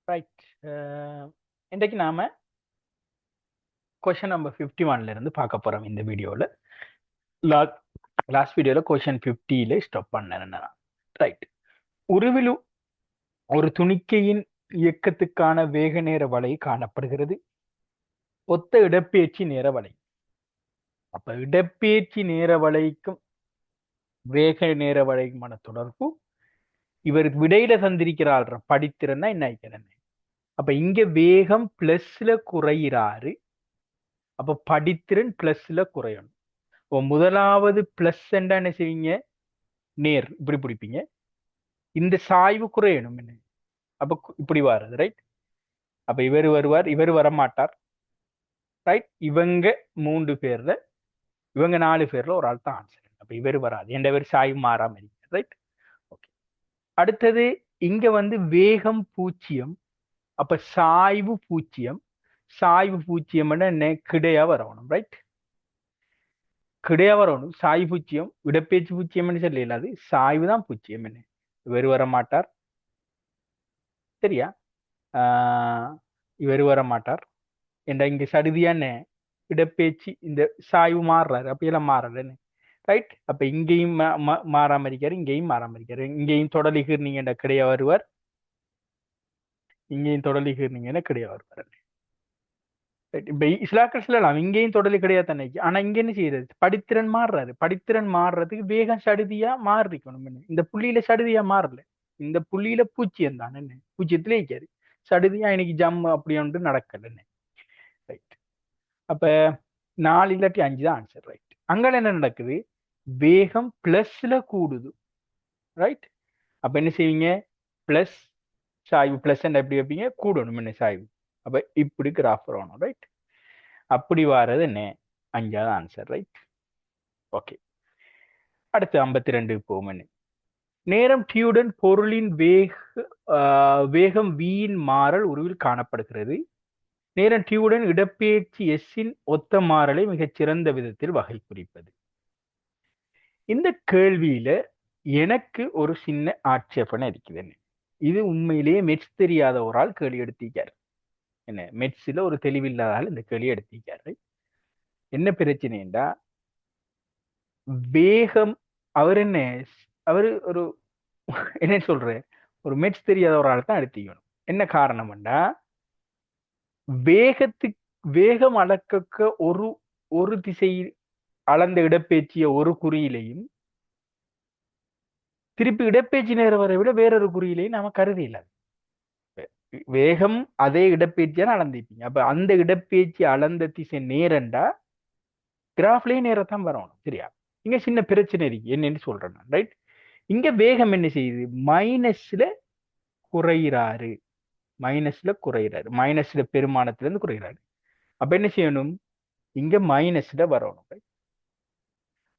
Right. இன்றைக்கு நாம question number 51ல இருந்து பார்க்க போறோம் இந்த வீடியோல. லாஸ்ட் வீடியோல கொஷன் 50ல ஸ்டாப் பண்ணேன். ரைட். உருவில் ஒரு துணிக்கையின் இயக்கத்துக்கான வேக நேர வலை காணப்படுகிறது. ஒத்த இடப்பெயர்ச்சி நேர வலை. அப்ப இடப்பெயர்ச்சி நேர வலைக்கும் வேக நேர வலைக்குமான தொடர்பு இவருக்கு விடையில தந்திருக்கிறாள் படித்திறன்னா என்ன ஆயிக்கிறேன். அப்ப இங்க வேகம் பிளஸ்ல குறையிறாரு. அப்ப படித்திறன் பிளஸ்ல குறையணும். இப்போ முதலாவது பிளஸ் என்ன செய்வீங்க, நேர் இப்படி பிடிப்பீங்க, இந்த சாய்வு குறையணும் என்ன, அப்ப இப்படி வருது. ரைட். அப்ப இவர் வருவார், இவர் வரமாட்டார். ரைட். இவங்க 3 பேர்ல இவங்க 4 பேர்ல ஒரு ஆள் தான் ஆன்சர். அப்ப இவர் வராது, என்ற பேர் சாய்வு மாறாம இருக்கு. ரைட். ஓகே. அடுத்தது இங்க வந்து வேகம் 0, அப்ப சாய்வு 0. சாய்வு 0 என்ன, கிடையா வரணும். ரைட். கிடையா வரணும். சாய்வு 0, இடப்பேச்சு 0 சொல்லல, அது சாய்வு தான் 0 என்ன, இவர் வர மாட்டார். சரியா? இவர் வர மாட்டார் என்ற இங்க சடுதியான இடப்பேச்சு இந்த சாய்வு மாறுறாரு, அப்படியெல்லாம் மாறலன்னு. ரைட். அப்ப இங்கேயும் மாறாம இருக்காரு, இங்கேயும் மாறாம இருக்காரு. இங்கேயும் தொடலிகர் நீங்க கிடையா வருவார், இங்கேயும் தொடலிகர் நீங்க கிடையா வருவார். இப்ப இஸ்லாக்கள் சொல்லலாம் இங்கேயும் தொடலி கிடையாது தானே. ஆனா இங்க என்ன செய்யறது, படித்திறன் மாறுறாரு. படித்திறன் மாறுறதுக்கு வேகம் சடுதியா மாறிக்கணும். இந்த புள்ளியில சடுதியா மாறல, இந்த புள்ளியில 0 தான் என்ன, 0த்துல இருக்காரு. சடுதியா இன்னைக்கு ஜம் அப்படி ஒன்று நடக்கல. ரைட். அப்ப 4 இல்லாட்டி 5 தான் ஆன்சர். ரைட். அங்க என்ன நடக்குது, வேகம் பிளஸ்ல கூடுது. ரைட். அப்ப என்ன செய்வீங்க, பிளஸ் சாய்வு பிளஸ் எப்படி வைப்பீங்க, கூடணும் என்ன சாய்வு. அப்ப இப்படி கிராஃப் வரணும். ரைட். அப்படி வாரது என்ன, 5வது ஆன்சர். ரைட். ஓகே. அடுத்து 52 போகும். நேரம் டியுடன் பொருளின் வேகம் வியின் மாறல் உருவில் காணப்படுகிறது. நேரம் டியுடன் இடப்பெயர்ச்சி எஸ்ஸின் ஒத்த மாறலை மிகச் சிறந்த விதத்தில் வகை குறிப்பது. இந்த கேள்வியில எனக்கு ஒரு சின்ன ஆட்சேபனை இருக்குது. இது உண்மையிலேயே மெட்ஸ் தெரியாத ஒரு ஆள் கேள்வி எடுத்திருக்காரு. என்ன, மெட்ஸ்ல ஒரு தெளிவில்லாத ஆள் இந்த கேள்வி எடுத்திருக்காரு. என்ன பிரச்சனைண்டா, வேகம் அவர் என்ன, அவரு ஒரு என்ன சொல்ற, ஒரு மெட்ஸ் தெரியாத ஒரு ஆள் தான் எடுத்திக்கணும். என்ன காரணம்டா, வேகம் அளக்க ஒரு திசையில் அளந்த இடப்பெயர்ச்சிய ஒரு குறியிலையும் திருப்பி இடப்பெயர்ச்சி நேரம் வரை விட வேறொரு குறியிலையும் நாம கருதியில. வேகம் அதே இடப்பெயர்ச்சியான அளந்திருப்பீங்க. அப்ப அந்த இடப்பெயர்ச்சி அளந்த திசை நேரண்டா கிராஃப்லயே நேரத்தான் வரணும். சரியா? இங்க சின்ன பிரச்சனை இருக்கு, என்னன்னு சொல்றேன். ரைட். இங்க வேகம் என்ன செய்யுது, மைனஸ்ல குறையிறாரு. மைனஸ்ல பெருமானத்துல இருந்து குறைகிறாரு. அப்ப என்ன செய்யணும், இங்க மைனஸ்ல வரணும்.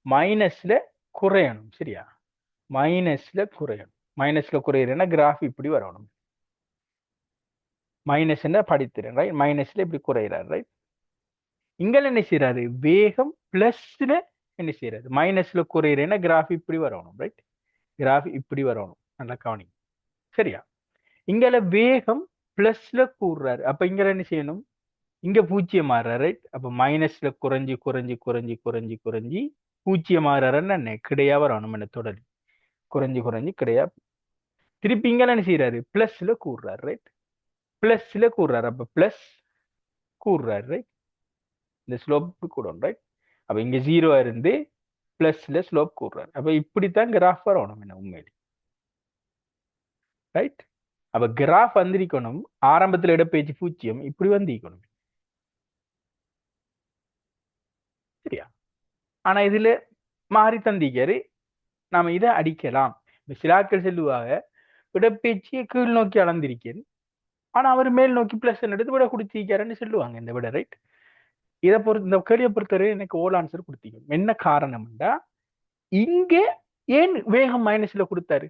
மைனஸ்ல குறையணும். சரியா? மைனஸ்ல குறையணும். மைனஸ்ல குறையிறேன்னா கிராஃப் இப்படி வரணும். மைனஸ் என்ன படித்திறன். ரைட். மைனஸ்ல இப்படி குறையிறாரு. ரைட். இங்க என்ன செய்யறாரு, வேகம் பிளஸ்ல என்ன செய்யறாரு, மைனஸ்ல குறையிறேன்னா கிராஃப் இப்படி வரணும். ரைட். கிராஃப் இப்படி வரணும். நல்லா கவனிங்க. சரியா? இங்கல வேகம் பிளஸ்ல கூடுறாரு. அப்ப இங்க என்ன செய்யணும், இங்க 0 மாறுறாரு. ரைட். அப்ப மைனஸ்ல குறைஞ்சி குறைஞ்சி குறைஞ்சி குறைஞ்சி குறைஞ்சி 0 மாறுறாருன்னு என்ன, கிடையா வரணும். என்ன தொடர் குறைஞ்சி குறைஞ்சி கிடையா. திருப்பி இங்க என்ன செய்யறாரு, பிளஸ்ல கூடுறாரு. ரைட். பிளஸ்ல கூடுறாரு. அப்ப பிளஸ் கூடுறாரு. ரைட். இந்த ஸ்லோப் கூடும். ரைட். அப்ப இங்க 0 இருந்து பிளஸ்ல ஸ்லோப் கூடுறாரு. அப்ப இப்படித்தான் கிராஃப் வரணும் என்ன உண்மையில. ரைட். அப்ப கிராஃப் வந்திருக்கணும், ஆரம்பத்துல இடப்பெயர்ச்சி 0 இப்படி வந்திருக்கணும். சரியா? ஆனா இதுல மாறி தந்திக்காரு. நாம இதை அடிக்கலாம். சிலாக்கள் செல்லுவாங்க, இடப்பெயர்ச்சியை கீழ் நோக்கி அளந்திருக்கேன், ஆனா அவர் மேல் நோக்கி பிளஸ் எடுத்து விட கொடுத்திருக்காருன்னு சொல்லுவாங்க இந்த விட. ரைட். இதை பொறுத்து இந்த கேள்வியை பொறுத்தவரை எனக்கு ஓல் ஆன்சர் கொடுத்தீங்க. என்ன காரணம்டா, இங்க ஏன் வேகம் மைனஸ்ல கொடுத்தாரு,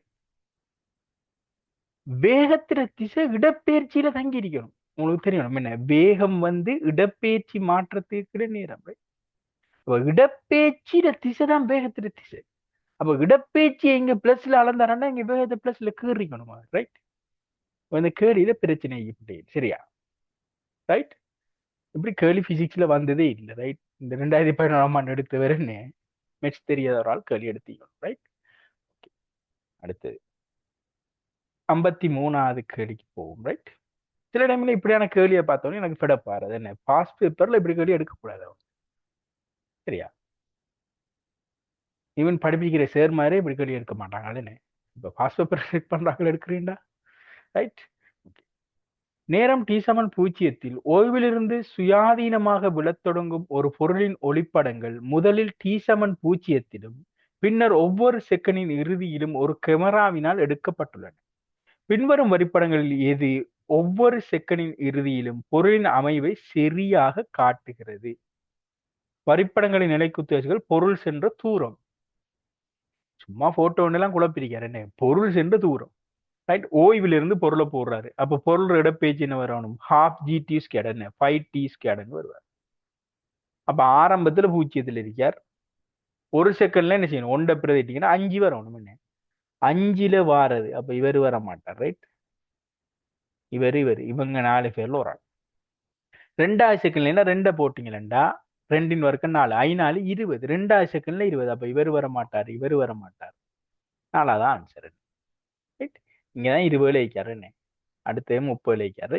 வேகத்தில திசை இடப்பெயர்ச்சியில தங்கி இருக்கணும். உங்களுக்கு தெரியும் என்ன, வேகம் வந்து இடப்பெயர்ச்சி மாற்றத்துக்கு நேரம். இடப்பெயர்ச்சியில திசை தான் வேகத்தில திசை. அப்ப இடப்பெயர்ச்சி இங்க பிளஸ்ல அளந்தாருன்னா இங்க வேகத்தை பிளஸ்ல கீறிக்கணுமா. ரைட். இந்த கேள்வியில பிரச்சனை இப்படி சரியா? ரைட். இப்படி கேள்வி பிசிக்ஸ்ல வந்ததே இல்லை. ரைட். இந்த 2016ஆம் ஆண்டு எடுத்தவருன்னு மெட்ஸ் தெரியாத ஒரு ஆள் கேள்வி எடுத்தீங்க. ரைட். அடுத்தது 53வது கேள்விக்கு போகும். ரைட். சில டைம்ல இப்படியான கேள்வியை பார்த்தோன்னே எனக்கு ஃபெடப் ஆறது. என்ன பாஸ்ட் பேப்பர்ல இப்படி கேள்வி எடுக்கக்கூடாது. சரியா? ஈவன் படிப்பிக்கிற சேர் மாதிரி இப்படி கேள்வி எடுக்க மாட்டாங்க. அது என்ன இப்போ பாஸ்ட் பேப்பர் செலக்ட் பண்றாங்க எடுக்கிறீங்களா? ரைட். நேரம் T=0 ஓய்விலிருந்து சுயாதீனமாக விழத் தொடங்கும் ஒரு பொருளின் ஒளிப்படங்கள் முதலில் T=0 பின்னர் ஒவ்வொரு செகண்டின் இறுதியிலும் ஒரு கேமராவினால் எடுக்கப்பட்டுள்ளன. பின்வரும் வரிப்படங்களில் எது ஒவ்வொரு செகண்டின் இறுதியிலும் பொருளின் அமைவை சரியாக காட்டுகிறது? வரிப்படங்களின் நிலைக்குத்தேசுகள் பொருள் சென்ற தூரம். சும்மா போட்டோ எல்லாம் குழப்பிருக்காரு. என்ன பொருள் சென்ற தூரம்? ரைட். ஓய்விலிருந்து பொருளை போடுறாரு. அப்ப பொருள் இடப்பேச்சு என்ன வரணும்? ½ GT², என்ன 5T² வருவார். அப்ப ஆரம்பத்துல 0 இருக்கார். ஒரு செகண்ட்ல என்ன செய்யணும்? 1 பிரதிட்டீங்கன்னா 5 வரணும். என்ன 5ல வாரது. அப்ப இவர் வர மாட்டார். ரைட். இவங்க 4 பேர்ல ஒரு ஆள். 2வது செகண்ட்ல 2 போட்டீங்களா 2 வர்க்கம் 4 5 20. 2வது செகண்ட்ல 20. அப்ப இவர் வர மாட்டார். 4வது ஆன்சர். ரைட். இங்கதான் 20 வைக்காரு. என்ன அடுத்து 30 வைக்காரு.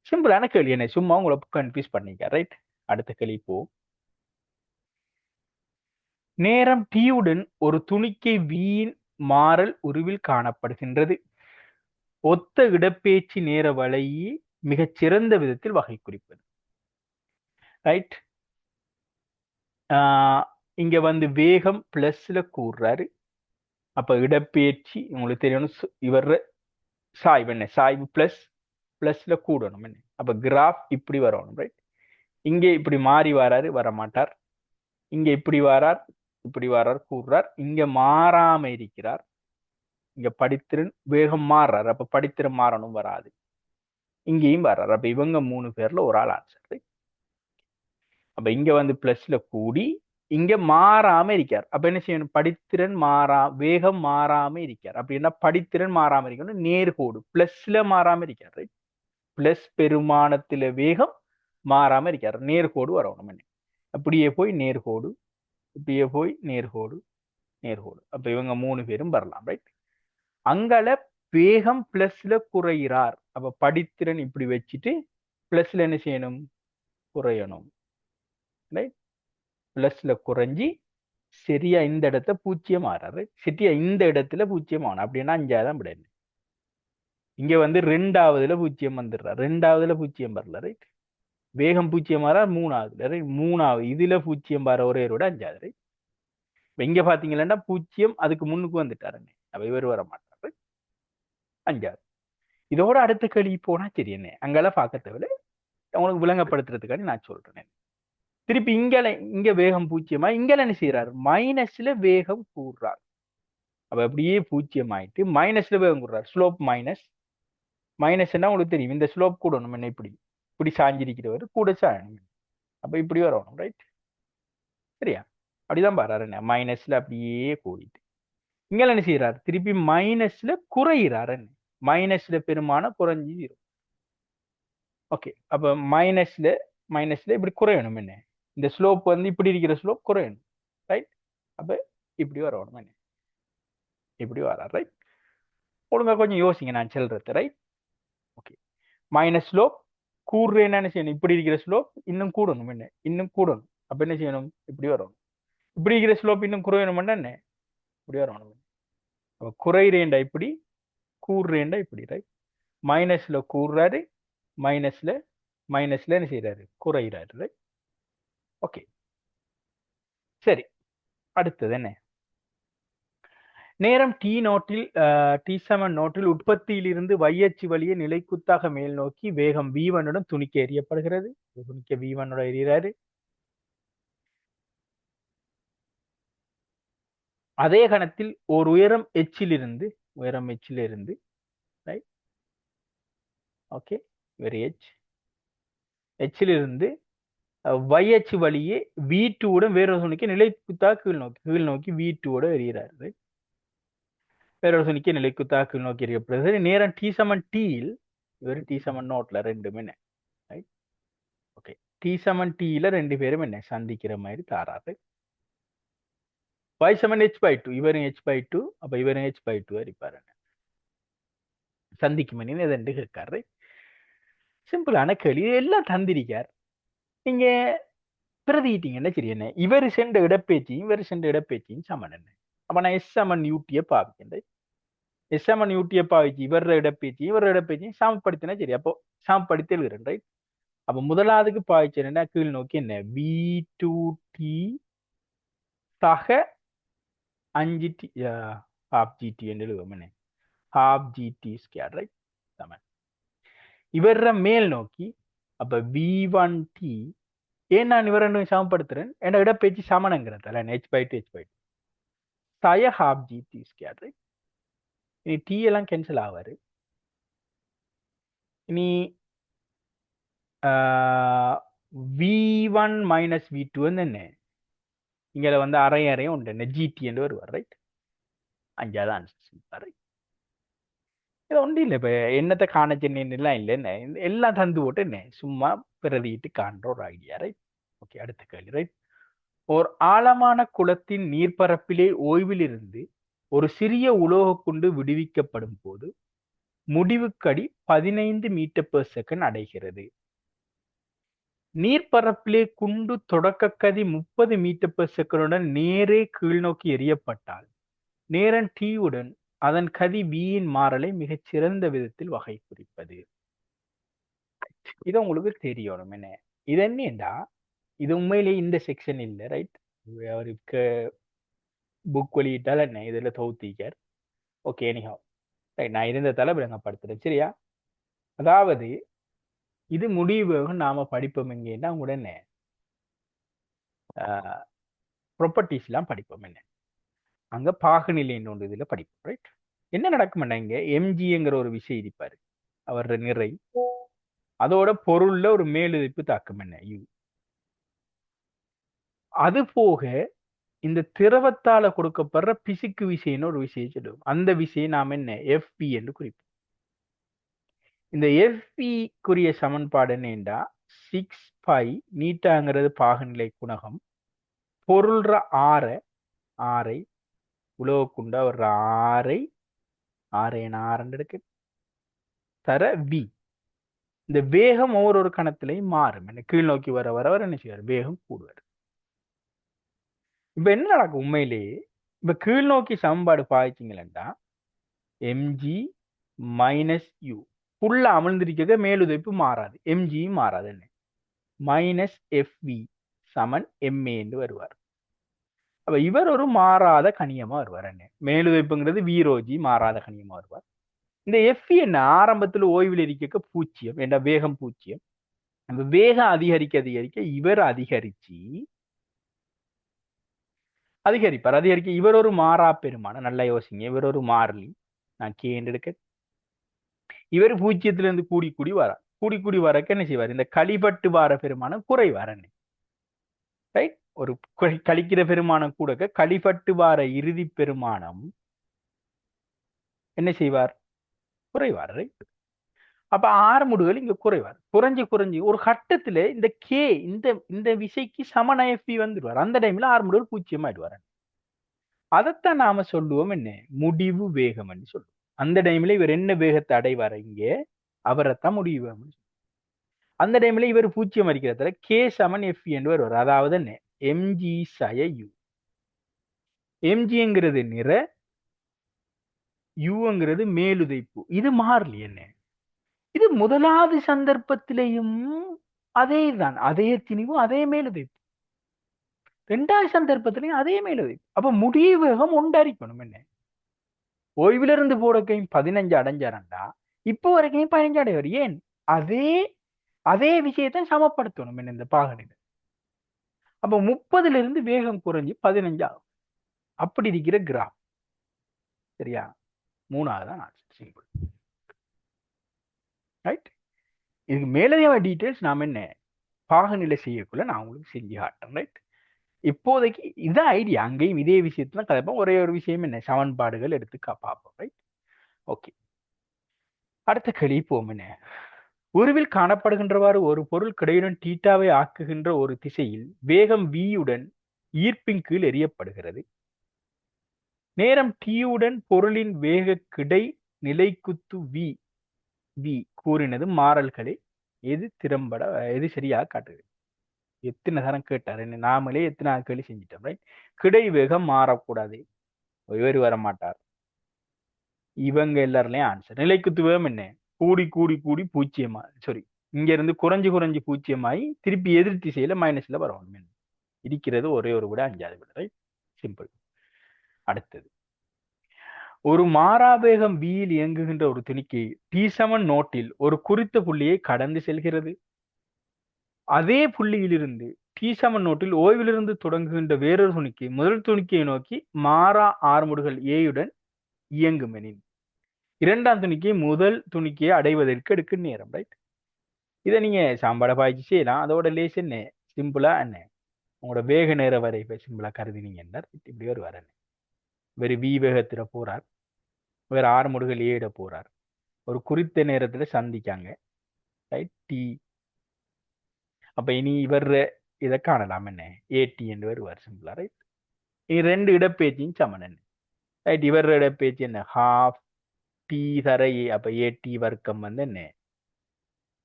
சிம்பிளான கேள்வி. என்ன சும்மா உங்களை கன்ஃபியூஸ் பண்ணிக்க. ரைட். அடுத்த கேள்வி போ. நேரம் T-உடன் ஒரு துணிக்கை Vயின் மாறல் உருவில் காணப்படுகின்றது. ஒத்த இடப்பெயர்ச்சி நேர வளையை மிகச்சிறந்த விதத்தில் வகை குறிப்பது. ரைட். இங்க வந்து வேகம் பிளஸ்ல கூறுறாரு. அப்ப இடப்பெயர்ச்சி உங்களுக்கு தெரியணும். இவர் சாய்வு என்ன சாய்வு பிளஸ்ல கூடணும். என்ன அப்ப கிராஃப் இப்படி வரணும். ரைட். இங்கே இப்படி மாறி வராரு, வர மாட்டார். இங்க இப்படி வாரார் கூறுறார். இங்க மாறாம இருக்கிறார். இங்க படித்திறன் வேகம் மாறுறாரு. அப்ப படித்திறன் மாறணும், வராது. இங்கேயும் வர்றாரு. அப்ப இவங்க 3 பேர்ல ஒரு ஆள் ஆன்சர். அப்ப இங்க வந்து பிளஸ்ல கூடி இங்க மாறாம இருக்கார். அப்ப என்ன செய்யணும்? படித்திறன் வேகம் மாறாம இருக்கார். அப்படின்னா படித்திறன் மாறாம இருக்கணும். நேர்கோடு பிளஸ்ல மாறாம இருக்கார். ரைட். பிளஸ் பெருமானத்துல வேகம் மாறாம இருக்கார். நேர்கோடு வரணும். என்ன அப்படியே போய் நேர்கோடு, இப்படியே போய் நேர்கோடு. அப்ப இவங்க 3 பேரும் வரலாம். ரைட். அங்கல வேகம் பிளஸ்ல குறைகிறார். அப்ப படித்திறன் இப்படி வச்சுட்டு பிளஸ்ல என்ன செய்யணும்? குறையணும். ரைட். பிளஸ்ல குறைஞ்சி சரியா இந்த இடத்த 0 ஆறாரு. சரியா இந்த இடத்துல 0 ஆகணும். அப்படின்னா 5 விட. இங்க வந்து 2வதுல 0 வந்துடுறார். 2வதுல 0 வரல. ரைட். வேகம் 0 ஆறா 3வதுல. ரைட். 3வது இதுல 0 வர ஒரே விட 5வது. ரைட். இங்க பாத்தீங்கன்னா 0 அதுக்கு முன்னுக்கு வந்துட்டாருங்க. அப்ப இவர் வர மாட்டாரு. 5வது. இதோட அடுத்த கேள்வி போனா சரி. என்ன அங்கெல்லாம் பார்க்க தேவையில்ல, உங்களுக்கு விளங்கப்படுத்துறதுக்காண்டி நான் சொல்றேன். திருப்பி இங்க வேகம் 0 இங்க என்ன செய்யறாரு? மைனஸ்ல வேகம் கூடுறார். அப்ப அப்படியே 0 ஆயிட்டு மைனஸ்ல வேகம் கூடுறார். ஸ்லோப் மைனஸ்னா உங்களுக்கு தெரியும். இந்த ஸ்லோப் கூடணும். என்ன இப்படி சாஞ்சிருக்கிறவர் கூட சாயணும். அப்ப இப்படி வரணும். ரைட். சரியா? அப்படிதான் பாரு. என்ன மைனஸ்ல அப்படியே கூடிட்டு இங்க என்ன செய்யறாரு? திருப்பி மைனஸ்ல குறையிறாரு. என்ன மைனஸ்ல பெருமானம் குறைஞ்சி 0. ஓகே. அப்ப மைனஸ்ல இப்படி குறையணும். என்ன இந்த ஸ்லோப் வந்து இப்படி இருக்கிற ஸ்லோப் குறையணும். ரைட். அப்ப இப்படி வரணும். என்ன இப்படி வரார். ரைட். ஒழுங்கா கொஞ்சம் யோசிங்க நான் சொல்றது. ரைட். ஓகே. மைனஸ் ஸ்லோப் கூடுறேன்னு என்ன செய்யணும்? இப்படி இருக்கிற ஸ்லோப் இன்னும் கூடணும். என்ன இன்னும் கூடணும். அப்ப என்ன செய்யணும்? இப்படி வரணும். இப்படி இருக்கிற ஸ்லோப் இன்னும் குறையணும்னா என்ன இப்படி வரணும். அப்ப குறையிறேண்டா இப்படி, கூடுறேண்டா இப்படி. ரைட். மைனஸ்ல கூடுறாரு, மைனஸ்ல என்ன செய்யறாரு? குறையிறாரு. ரைட். ஓகே. சரி. அடுத்தது என்ன? நேரம் T7 உற்பத்தியில் இருந்து y-அச்சு வழியே நிலைக்குத்தாக மேல் நோக்கி வேகம் v1 துணிக்க எறியப்படுகிறது. துணிக்க v1 எறிகிறாரு. அதே கணத்தில் ஒரு உயரம் எச்சிலிருந்து ரைட். ஓகே. வெரி எச்சிலிருந்து y-அச்சு வழியே v2 வேறொரு துணிக்க நிலைக்குத்தாக கீழ் நோக்கி v2 எறிகிறாரு. வேறொரு சுனிக்கு நிலைக்குத்தா கீழ் நோக்கி எறியப்படுது. நேரம் டி சமன் டீயில் இவர் டி சமன் நோட்ல ரெண்டுமே என்ன, ரைட்? ஓகே, டி சமன் டீல ரெண்டு பேரும் என்ன சந்திக்கிற மாதிரி தாராரு. y சமன் h/2 இவரும் h/2, அப்ப இவரும் h/2 இருப்பாரு, சந்திக்கும் மணி எதெண்டு கேட்காரு. சிம்பிளான கேள்வி, எல்லாம் தந்திரிக்கார். நீங்க பிரதிட்டீங்கன்னா சரி என்ன, இவர் சென்ற இடப்பேச்சியும் இவர் சென்ற இடப்பேச்சியும் சமன் என்ன. அப்ப நான் எஸ் சமன் யூட்டியை பாவிக்கின்றேன். எஸ் சமன் யூட்டியை பாவிச்சு இவர இடப்பேச்சியும் இவர இடப்பேச்சியும் சமப்படுத்தினா சரி. அப்போ சமப்படுத்தி எழுதுறேன், ரைட்? அப்ப முதலாவதுக்கு பாய்ச்சல் கீழ் நோக்கி என்ன, v2t சக 5t half gt என்று எழுதுவோம், என்ன half gt square, ரைட்? சமன் இவர மேல் நோக்கி, அப்ப v1t, ஏன் நான் இவர் ரெண்டும் சமப்படுத்துறேன், என் இடப்பேச்சு சமனங்கிறதால h/2 h/2 சய half gt square, ரைட்? இனி t எல்லாம் கேன்சல் ஆவாரு. இனி v1 மைனஸ் v2 வந்து என்ன, இங்க வந்து அரையும் உண்டு, என்ன ஜிடி என்று வருவார், ரைட்? அஞ்சாவது ஆன்சர், ரைட்? இது ஒன்றும் இல்லை, இப்போ என்னத்தை காண சென்னைலாம் இல்லை, என்ன எல்லாம் தந்து போட்டு என்ன சும்மா பிரதிட்டு காண்ற ஒரு ஐடியா, ரைட்? ஓகே, அடுத்த கேள்வி, ரைட்? ஒரு ஆழமான குளத்தின் நீர்ப்பரப்பிலே ஓய்வில் இருந்து ஒரு சிறிய உலோக குண்டு விடுவிக்கப்படும் போது முடிவுக்கடி 15 மீட்டர்/செகண்ட் அடைகிறது. நீர்ப்பரப்பிலே குண்டு தொடக்க கதி 30 மீட்டர்/செகண்டுடன் நேரே கீழ்நோக்கி எறியப்பட்டால் நேரம் t உடன் அதன் கதி v-யின் மாறலை மிகச்சிறந்த விதத்தில் வகை குறிப்பது. இது உங்களுக்கு தெரியணும், என்ன இது என்னடா, இது உண்மையிலேயே இந்த செக்ஷன் இல்லை, ரைட்? அவருக்கு புக் வெளியிட்டால் என்ன இதுல தௌத்திக்கார். Okay, anyhow, right? நான் இருந்த தலை விளங்கப்படுத்துறேன், சரியா? அதாவது இது முடிவாக நாம படிப்போம் எங்கன்னா உடனே ப்ராப்பர்ட்டிஸ் எல்லாம் படிப்போம், என்ன அங்க பாகுநிலைன்னு ஒன்று இதுல படிப்போம், ரைட்? என்ன நடக்கும்னா, இங்க எம்ஜிங்கிற ஒரு விஷயம் இருப்பாரு, அவர் நிறை, அதோட பொருள்ல ஒரு மேலெதிர்ப்பு தாக்கம் என்ன யூ. அது போக இந்த திரவத்தால கொடுக்கப்படுற பிசுக்கு விசைன்னு ஒரு விஷயம் சொல்லுவோம். அந்த விசையை நாம் என்ன எஃப்பி என்று குறிப்போம். இந்த எஃப்பிக்குரிய சமன்பாடு என்னண்டா 6π நீட்டாங்கிறது பாகுநிலை குணகம், பொருள்ற ஆரை உலோக குண்டா ஒரு ஆரை எடுக்க தர வி. இந்த வேகம் ஒவ்வொரு கணத்திலையும் மாறும், என்ன கீழ் நோக்கி வர வர வர என்ன செய்வார், வேகம் கூடுவார். இப்ப என்ன நடக்கும் உண்மையிலேயே, இப்ப கீழ் நோக்கி சமன்பாடு பாய்ச்சிங்களா எம்ஜி மைனஸ் யூ புல்ல அமிழ்ந்திருக்க மேலுதைப்பு மாறாது, எம்ஜியும் மாறாது, என்ன மைனஸ் எஃப்வி சமன் எம்ஏ என்று வருவார். அப்ப இவர் ஒரு மாறாத கணியமா வருவார், என்ன மேலுதைப்புங்கிறது வீரோஜி மாறாத கணியமா வருவார். இந்த எஃப்இ என்ன ஆரம்பத்தில் ஓய்வில் இருக்க பூஜ்ஜியம் என்ற வேகம் பூஜ்ஜியம். அந்த வேகம் அதிகரிக்க இவர் அதிகரிக்க இவர் ஒரு மாறா பெருமான, நல்லா யோசிங்க, இவர் ஒரு மாறிலி, நான் கே எடுக்க, இவர் பூஜ்ஜியத்திலிருந்து கூடி வரக்க என்ன செய்வார், இந்த கழிபட்டு வார பெருமானம் குறைவார், ரைட்? ஒரு கழிக்கிற பெருமானம் கூட கழிபட்டு வார இறுதி பெருமானம் என்ன செய்வார், குறைவார், ரைட்? அப்ப ஆரமுடுகள் இங்க குறைவார், குறைஞ்சு ஒரு கட்டத்துல இந்த கே இந்த விசைக்கு சமன் எஃப்பி வந்துடுவார். அந்த டைம்ல ஆரமுடுகள் பூஜ்ஜியம் ஆயிடுவார். அதைத்தான் நாம சொல்லுவோம் என்ன முடிவு வேகம் என்று சொல்லுவோம். அந்த டைம்ல இவர் என்ன வேகத்தை அடைவார், இங்க அவரைத்தான் முடிவு வேகம். அந்த டைம்ல இவர் பூஜ்ஜியம் அடிக்கிறதுல கே சமன் எஃப் என்று வருவார். அதாவது என்ன எம்ஜி சய யூ. எம்ஜிங்கிறது நிற, யூங்கிறது மேலுதைப்பு. இது மாறலி, என்ன இது முதலாவது சந்தர்ப்பத்திலையும் அதே தான், அதே திணிவு, அதே மேலுதைப்பு. ரெண்டாவது சந்தர்ப்பத்திலையும் அதே மேலுதைப்பு. அப்ப முடிவு வேகம் ஒன்றரிக்கணும், என்ன ஓய்விலிருந்து போடக்கையும் 15 அடைஞ்சாரண்டா இப்போ வரைக்கும் 15 அடைவார். ஏன் அதே விஷயத்தை சமப்படுத்தணும், என்ன இந்த பாகனில். அப்ப 30ல இருந்து வேகம் குறைஞ்சி 15 ஆகும். அப்படி இருக்கிற கிராஃப், சரியா? மூணாவதான் சிம்பிள், ரைட்? இதுக்கு மேலதிகமான டீட்டெயில்ஸ் நாம என்ன பாகநிலை செய்யக்குள்ள நான் உங்களுக்கு செஞ்சு காட்டுறேன், ரைட்? இப்போதைக்கு இதான் ஐடியா, அங்கேயும் இதே விஷயத்துல கதைப்போம். ஒரே ஒரு விஷயம் என்ன, சமன்பாடுகள் எடுத்து பார்ப்போம். Right, okay. அடுத்த கேள்வி போம். என்ன, உருவில் காணப்படுகின்றவாறு ஒரு பொருள் கிடையுடன் தீட்டாவை ஆக்குகின்ற ஒரு திசையில் வேகம் v உடன் ஈர்ப்பின் கீழ் எறியப்படுகிறது. நேரம் t உடன் பொருளின் வேக கிடை நிலைக்குத்து v கூறினது மாறல்களை எது திறம்பட எது சரியாக காட்டுது. எத்தனை தரம் கேட்டார் என்ன, நாமளே எத்தனை கேள்வி செஞ்சிட்டோம். ரைட், கிடை வேகம் மாறக்கூடாது, இவர் வர மாட்டார். இவங்க எல்லாருலயும் ஆன்சர். நிலைக்குத்து வேகம் என்ன, கூடி கூடி கூடி பூஜ்ஜியமா, சாரி, இங்க இருந்து குறைஞ்சு குறைஞ்சு பூஜ்ஜியமாயி திருப்பி எதிர் திசையில மைனஸ்ல வரணும். இருக்கிறது ஒரே ஒரு விட 5வது விட. Right, simple. அடுத்தது, ஒரு மாறாவேகம் வியில் இயங்குகின்ற ஒரு துணிக்கை t7 நோட்டில் ஒரு குறித்த புள்ளியை கடந்து செல்கிறது. அதே புள்ளியிலிருந்து t7 நோட்டில் ஓய்விலிருந்து தொடங்குகின்ற வேறொரு துணிக்கை முதல் துணிக்கையை நோக்கி மாறா ஆர்முடுகள் ஏயுடன் இயங்கும் எனின் இரண்டாம் துணிக்கை முதல் துணிக்கையை அடைவதற்கு எடுக்கும் நேரம். ரைட், இதை நீங்க சாம்பாட பாய்ச்சி செய்யலாம். அதோட லேஸ் என்ன, சிம்பிளா என்ன, உங்களோட வேக நேர வரைவை சிம்பிளா கருதினீங்க என்ன, இப்படி ஒரு வரேன். வேறு வி வேகத்துல போறார், வேற ஆர்முடுகள் ஏட போறார், ஒரு குறித்த நேரத்துல சந்திக்காங்க. Right, D. அப்ப இனி இவர் இதை காணலாம் என்ன, ஏடி என்று வருவார் சிம்பிளா. ரைட், ரெண்டு இடப்பேச்சியும் சமன் என்ன. ரைட், இவர் இடப்பேச்சு என்ன, ஹாஃப் டி தர ஏ, அப்ப ஏடி வர்க்கம் வந்து என்ன,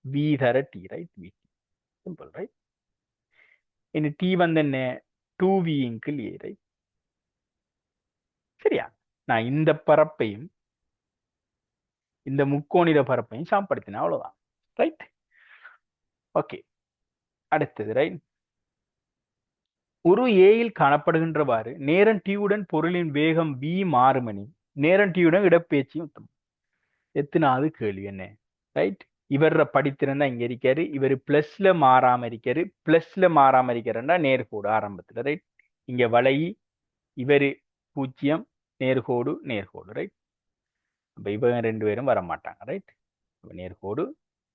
வி தர D. Right, V simple. Right, இனி டி வந்து என்ன, 2v இன்கிள் ஏ. ரைட், சரியா. நான் இந்த பரப்பையும் இந்த முக்கோணிட பரப்பையும் சாம்படுத்தினேன், அவ்வளவுதான். Right, okay. அடுத்தது, ரைட், ஒரு ஏயில் காணப்படுகின்றவாறு நேரம் t உடன் பொருளின் வேகம் v மாறுமணி நேரம் t உடன் இடப்பெயர்ச்சியும் உத்தமம். எத்தனாவது கேள்வி என்ன. ரைட், இவர படித்திருந்தா இங்க இருக்காரு, இவர் பிளஸ்ல மாறாம இருக்காரு, பிளஸ்ல மாறாம இருக்காருன்னா நேர்கோடு ஆரம்பத்துல. ரைட், இங்க வளையி, இவரு 0, நேர்கோடு நேர்கோடு. ரைட், அப்ப இவங்க ரெண்டு பேரும் வர மாட்டாங்க. ரைட், நேர்கோடு.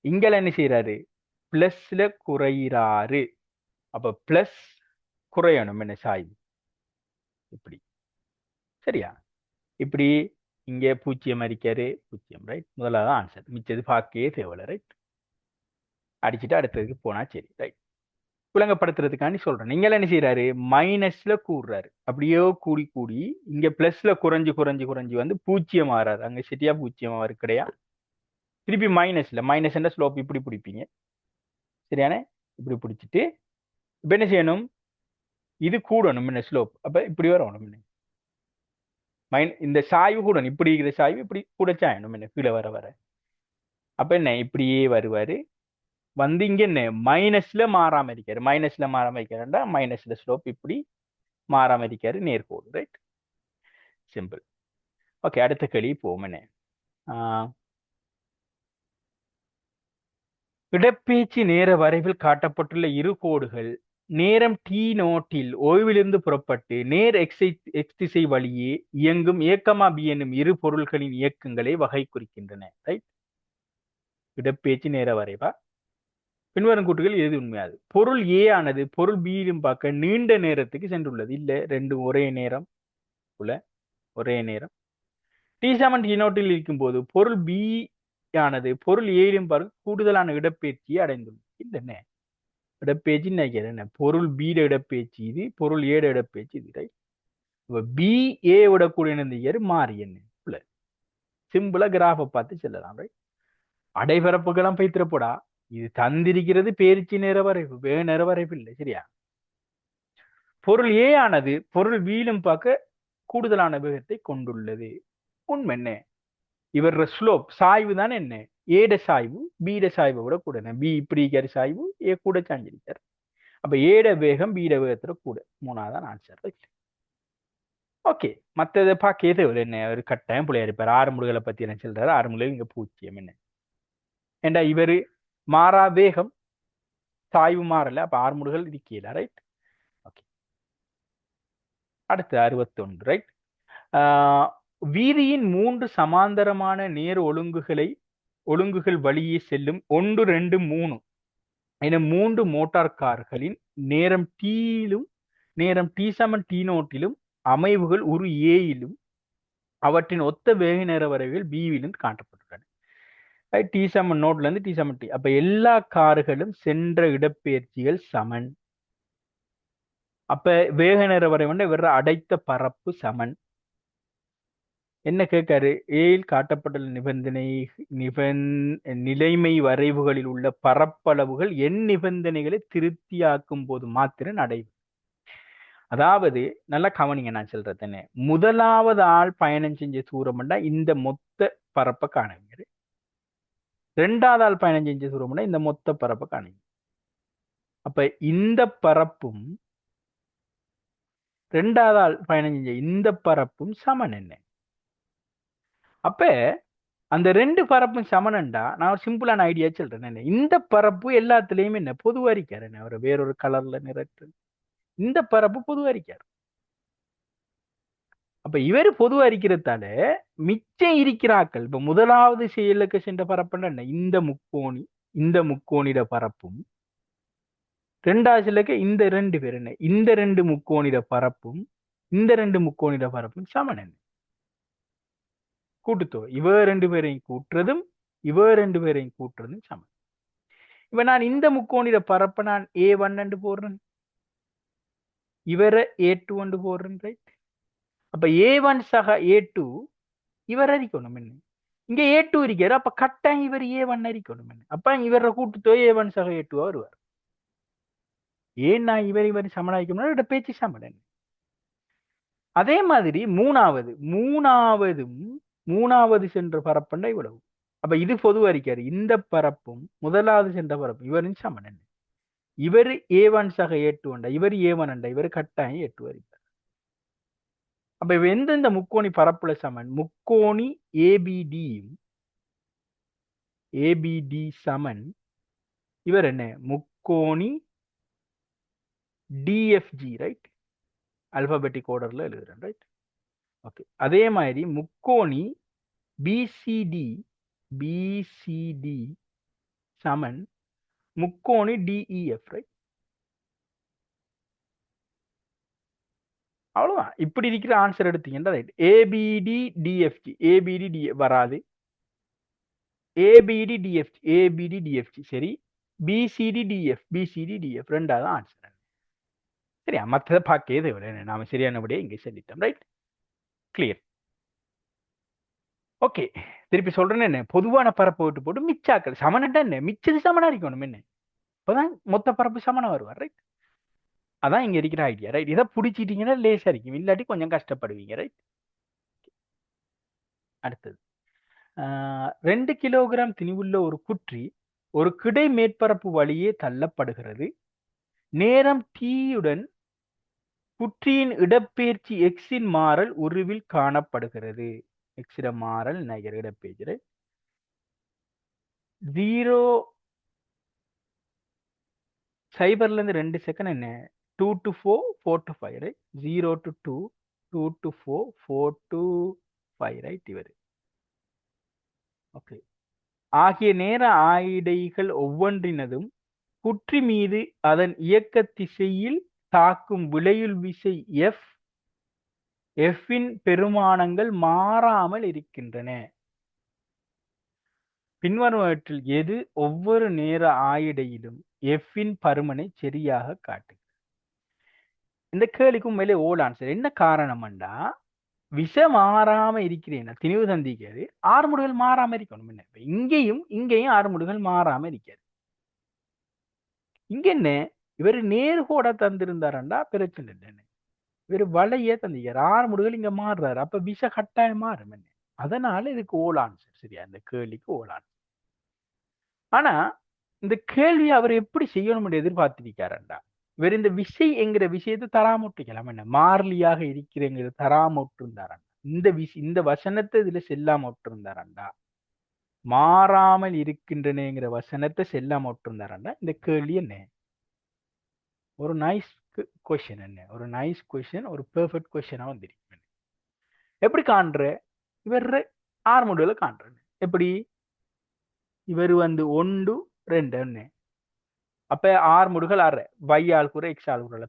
இங்க என்ன செய்யறாரு, பிளஸ்ல குறையிறாரு, அப்ப பிளஸ் குறையணும் என்ன, சாய்வு இப்படி. சரியா, இப்படி இங்கே 0 அடிக்காரு 0. ரைட், முதலாவது ஆன்சர், மிச்சது பார்க்கவே தேவையில்ல. ரைட், அடிச்சுட்டு அடுத்ததுக்கு போனா சரி. ரைட், விளங்கப்படுத்துறதுக்காண்டி சொல்றேன். நீங்க என்ன செய்யறாரு, மைனஸ்ல கூடுறாரு, அப்படியே கூடி கூடி இங்க பிளஸ்ல குறைஞ்சு குறைஞ்சு குறைஞ்சு வந்து 0 ஆறாரு. அங்க சரியா 0 ஆறு கிடையாது, திருப்பி மைனஸ்ல, மைனஸ் என்ற ஸ்லோப் இப்படி பிடிப்பீங்க. சரியானே, இப்படி பிடிச்சிட்டு இப்ப என்ன செய்யணும், இது கூடணும் என்ன ஸ்லோப், அப்ப இப்படி வரணும் என்ன, இந்த சாய்வு கூடணும், இப்படி இருக்கிற சாய்வு இப்படி கூட சாயணும் என்ன, கீழே வர வர. அப்ப என்ன, இப்படியே வருவாரு வந்து இங்க என்ன மைனஸ்ல மாறாம இருக்காரு, மைனஸ்ல மாறாம இருக்காருன்னா மைனஸ்ல ஸ்லோப் இப்படி மாறாம இருக்காரு, நேர்கோடு. Right, simple. ஓகே, அடுத்த கேள்வி போவோம். என்ன, இடப்பெயர்ச்சி நேர வரைவில் காட்டப்பட்டுள்ள இரு கோடுகள் நேரம் டி நோட்டில் ஓய்விலிருந்து புறப்பட்டு நேர் எக்ஸ் திசை வழியே இயங்கும் ஏக்கமா பி என்னும் இரு பொருள்களின் இயக்கங்களை வகை குறிக்கின்றன. ரைட், இடப்பெயர்ச்சி நேர வரைவா. பின்வரும் கூட்டுகள் எது உண்மையாது. பொருள் ஏ ஆனது பொருள் பியிலும் பார்க்க நீண்ட நேரத்துக்கு சென்றுள்ளது. இல்ல, ரெண்டும் ஒரே நேரம் உள்ள ஒரே நேரம். t7 t நோட்டில் இருக்கும் போது பொருள் பி ஆனது பொருள் ஏயிலும் பார்க்க கூடுதலான இடப்பெயர்ச்சியை அடைந்துள்ளது. இல்லைன்னு இடப்பெயர்ச்சி நினைக்கிறேன் என்ன, பொருள் பியிட இடப்பெயர்ச்சி இது, பொருள் ஏட இடப்பெயர்ச்சி இது. ரைட், பி ஏ விடக்கூடிய மாறி என்ன, சிம்பிளா கிராஃபை பார்த்து செல்லலாம். ரைட், அடைபரப்புக்கெல்லாம் பைத்திரப்போடா, இது தந்திருக்கிறது பேரிச்சி நிறவரைவு, வேக நிறவரைவு இல்லை. சரியா, பொருள் ஏ ஆனது பொருள் வீலும் பார்க்க கூடுதலான வேகத்தை கொண்டுள்ளது. உண்மை என்ன, இவர ஸ்லோப் சாய்வு தான் என்ன, ஏட சாய்வு பீட சாய்வை விட கூட, பி இப்படி இருக்காரு சாய்வு, ஏ கூட சாஞ்சிருக்காரு. அப்ப ஏட வேகம் பீட வேகத்துல கூட, மூணாவதான் ஆன்சர். ஓகே, மற்றதை பார்க்க தேவையில்லை என்ன, ஒரு கட்டாயம் பிள்ளையா இருப்பார். ஆறுமுடுகளை பத்தி என்ன சொல்றாரு, ஆறுமுடுகள் இங்க 0 என்ன, ஏண்டா இவரு மாறா வேகம் சாய்வு மாறல, அப்ப ஆறுமுடுகள் இருக்கல. Right, okay. அடுத்து 61. ரைட், வீதியின் 3 சமாந்தரமான நேர் ஒழுங்குகள் வழியே செல்லும் 1 2 3 என 3 மோட்டார் கார்களின் நேரம் டீலும் நேரம் டி சமன் டி நோட்டிலும் அமைவுகள் உரு ஏயிலும் அவற்றின் ஒத்த வேக நேர வரைவுகள் பிவிலும் காட்டப்பட்டுள்ளன. டி சமன் நோட்ல இருந்து டி சமன் டி. அப்ப எல்லா கார்களும் சென்ற இடப்பெயர்ச்சிகள் சமன். அப்ப வேக நேர வரைவு வெறும் அடைத்த பரப்பு சமன். என்ன கேட்காரு? ஏயில் காட்டப்பட்டுள்ள நிலைமை வரைவுகளில் உள்ள பரப்பளவுகள் எண் நிபந்தனைகளை திருப்தியாக்கும் போது மாத்திரம் அடைவு. அதாவது நல்லா கவனிங்க, நான் சொல்றேன். முதலாவது ஆள் பயணம் செஞ்ச தூரம்னா இந்த மொத்த பரப்பை காணுங்க. ரெண்டாவது ஆள் பயணம் செஞ்ச தூரம்னா இந்த மொத்த பரப்பை காணுங்க. அப்ப இந்த பரப்பும் ரெண்டாவது ஆள் பயணம் செஞ்ச இந்த பரப்பும் சமன். என்ன அப்ப அந்த ரெண்டு பரப்பும் சமனண்டா நான் ஒரு சிம்பிளான ஐடியா சொல்றேன். இந்த பரப்பு எல்லாத்துலயுமே என்ன பொதுவா இருக்காரு. என்ன ஒரு வேறொரு கலர்ல நிறத்து இந்த பரப்பு பொதுவா இருக்காரு. அப்ப இவர் பொதுவா இருக்கிறதால மிச்சம் இருக்கிறாக்கள். இப்ப முதலாவது செயலுக்கு சென்ற பரப்புன்னா என்ன? இந்த முக்கோணிட பரப்பும் ரெண்டாவது செயலுக்கு இந்த ரெண்டு பேர் என்ன? இந்த ரெண்டு முக்கோணிட பரப்பும் இந்த ரெண்டு முக்கோணிட பரப்பும் சமன். என்ன கூட்டுத்தொகை இவ ரெண்டு பேரையும் கூட்டுறதும் இவ ரெண்டு பேரையும் கூட்டுறதும் சமன். இப்ப நான் இந்த முக்கோணிட பரப்ப நான் A1 போடுறேன், இவரை A2 போடுறேன். ரைட். அப்ப A1 சக A2 இவர் அறிக்கணும். என்ன இங்க A2 இருக்காரு. அப்ப கட்டாயம் இவர் A1 அறிக்கணும். என்ன அப்ப இவர கூட்டுத்தொகை A1 சக A2 வருவார். ஏன்னா இவர் சமனாய்க்கணும்னா பேச்சு சமன். அதே மாதிரி மூணாவது சென்ற பரப்புண்டா இவ்வளவு. அப்ப இது பொதுவா இருக்காரு. இந்த பரப்பும் முதலாவது சென்ற பரப்பும் இவரின் சமன். இவர் A1 சக A2 இவர் A1 இவர் கட்டாயம் A2 அறிப்பார். அப்ப எந்தெந்த முக்கோணி பரப்புல சமன்? முக்கோணி ஏபிடி சமன் இவர் என்ன? முக்கோணி டிஎஃப்ஜி. ரைட். அல்பாபெட்டிக் ஆர்டர்ல எழுதுறேன். ரைட். ஓகே. அதே மாதிரி முக்கோணி பிசிடி சமன் முக்கோணி டிஇஎஃப். ரைட். அவ்வளவுதான். இப்படி இருக்கிற ஆன்சர் எடுத்தீங்கன்னா ரைட். ஏபிடி டிஎஃப்ஜி வராது. ஏபிடி டிஎஃப்ஜி சரி. பிசிடி டிஎஃப் ரெண்டாவது ஆன்சர். சரியா? மற்றதை பார்க்கவே தேவையில்லை. நாம சரியானபடியே இங்கே சொல்லிட்டோம். ரைட். கிளியர். ஓகே. திருப்பி சொல்றேன்னு என்ன? பொதுவான பரப்பை விட்டு போட்டு மிச்சாக்கள் சமனண்டா என்ன? மிச்சது சமனா இருக்கணும். என்ன இப்பதான் மொத்த பரப்பு சமனா வருவார். ரைட். அதான் இங்க இருக்கிற ஐடியா. ரைட். இதை பிடிச்சிட்டீங்கன்னா லேசா இருக்கும், இல்லாட்டி கொஞ்சம் கஷ்டப்படுவீங்க. ரைட். அடுத்தது 2 கிலோகிராம் திணிவுள்ள ஒரு குற்றி ஒரு கிடை மேற்பரப்பு வழியே தள்ளப்படுகிறது. நேரம் T-யுடன் குற்றியின் இடப்பெயர்ச்சி எக்ஸின் மாறல் உருவில் காணப்படுகிறது. எக்ஸிட மாறல் இடப்பெயர்ச்சி 0 இருந்து 2 செகண்ட் என்ன? 2 to 4 4 to 5. Right. 0 to 2 2 to 4 4 to 5. Right. இவர் ஓகே. ஆகிய நேர ஆயிடைகள் ஒவ்வொன்றினதும் குற்றி மீது அதன் இயக்க திசையில் தாக்கும் விளையுள் விசை எஃப்பின் பெருமானங்கள் மாறாமல் இருக்கின்றன. பின்வருவற்றில் எது ஒவ்வொரு நேர ஆயிடையிலும் எஃப்பின் பருமனை சரியாக காட்டு? இந்த கேள்விக்கு உண்மையிலே ஓல் ஆன்சர். என்ன காரணம்டா விச மாறாம இருக்கிறேன் திணிவு சந்திக்காது, ஆறுமுடுகள் மாறாம இருக்கணும். என்ன இங்கேயும் ஆறுமுடுகள் மாறாம இருக்காது. இங்க என்ன இவர் நேர்கோட தந்திருந்தாரண்டா பிரச்சனை இல்லை. இவர் வளைய தந்திக்காரு, ஆறுமுடுகள் இங்க மாறுறாரு. அப்ப விச கட்டாயம் மாறும். என்ன அதனால இதுக்கு ஓல் ஆன்சர். சரியா? இந்த கேள்விக்கு ஓல் ஆன்சர். ஆனா இந்த கேள்வி அவர் எப்படி செய்யணும் எதிர்பார்த்திருக்காரண்டா இவர் இந்த விசை என்கிற விஷயத்தை தராமொட்டிக்கலாம். என்ன மாறிலியாக இருக்கிறேங்கிற தராமொட்டிருந்தாரண்டா இந்த வசனத்தை இதுல செல்லாம விட்டிருந்தாரண்டா, மாறாமல் இருக்கின்றனங்கிற வசனத்தை செல்லாம விட்டிருந்தாரண்டா இந்த கேள்வி என்ன ஒரு நைஸ் கொஸ்டின். என்ன ஒரு நைஸ் கொஸ்டின், ஒரு பெர்ஃபெக்ட் கொஸ்டினா வந்திருக்கு. எப்படி காண்ற? இவர் 6 முடிவுல காண்றேன். எப்படி? இவர் 1 2 அப்ப 6 முடுகள் 6 y ஆள் கூட x ஆள் கூட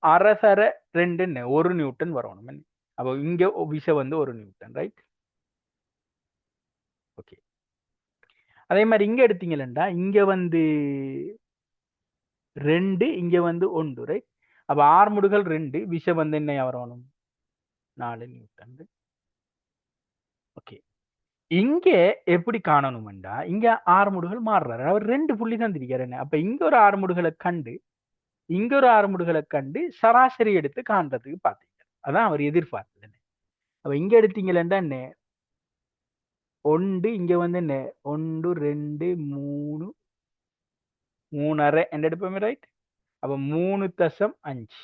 அரசர 2 என்ன 1 நியூட்டன் வரணும் என்ன. அப்போ இங்க விசை வந்து 1 நியூட்டன், ரைட்? ஓகே. அதே மாதிரி இங்க எடுத்தீங்கன்னா இங்க வந்து 2, இங்க வந்து 1, ரைட்? அப்ப ஆர்முடுகள் 2, விசை வந்து என்ன வரணும் 4 நியூட்டன். ஓகே. இங்க எப்படி காணணும்டா இங்க ஆர்முடுகள் மாறுறாரு. அவர் 2 புள்ளி தந்திருக்காரு என்ன. அப்ப இங்க ஒரு ஆர்முடுகளை கண்டு இங்க ஒரு ஆர்முடுகளை கண்டு சராசரி எடுத்து காண்றதுக்கு பாத்தீங்க. அதான் அவர் எதிர்பார்த்தது என்ன. அப்ப இங்க எடுத்தீங்கன்னா என்ன 1, இங்க வந்து என்ன 1 2 3 3.5 என்று எடுப்போமே, ரைட்? அப்ப 3.5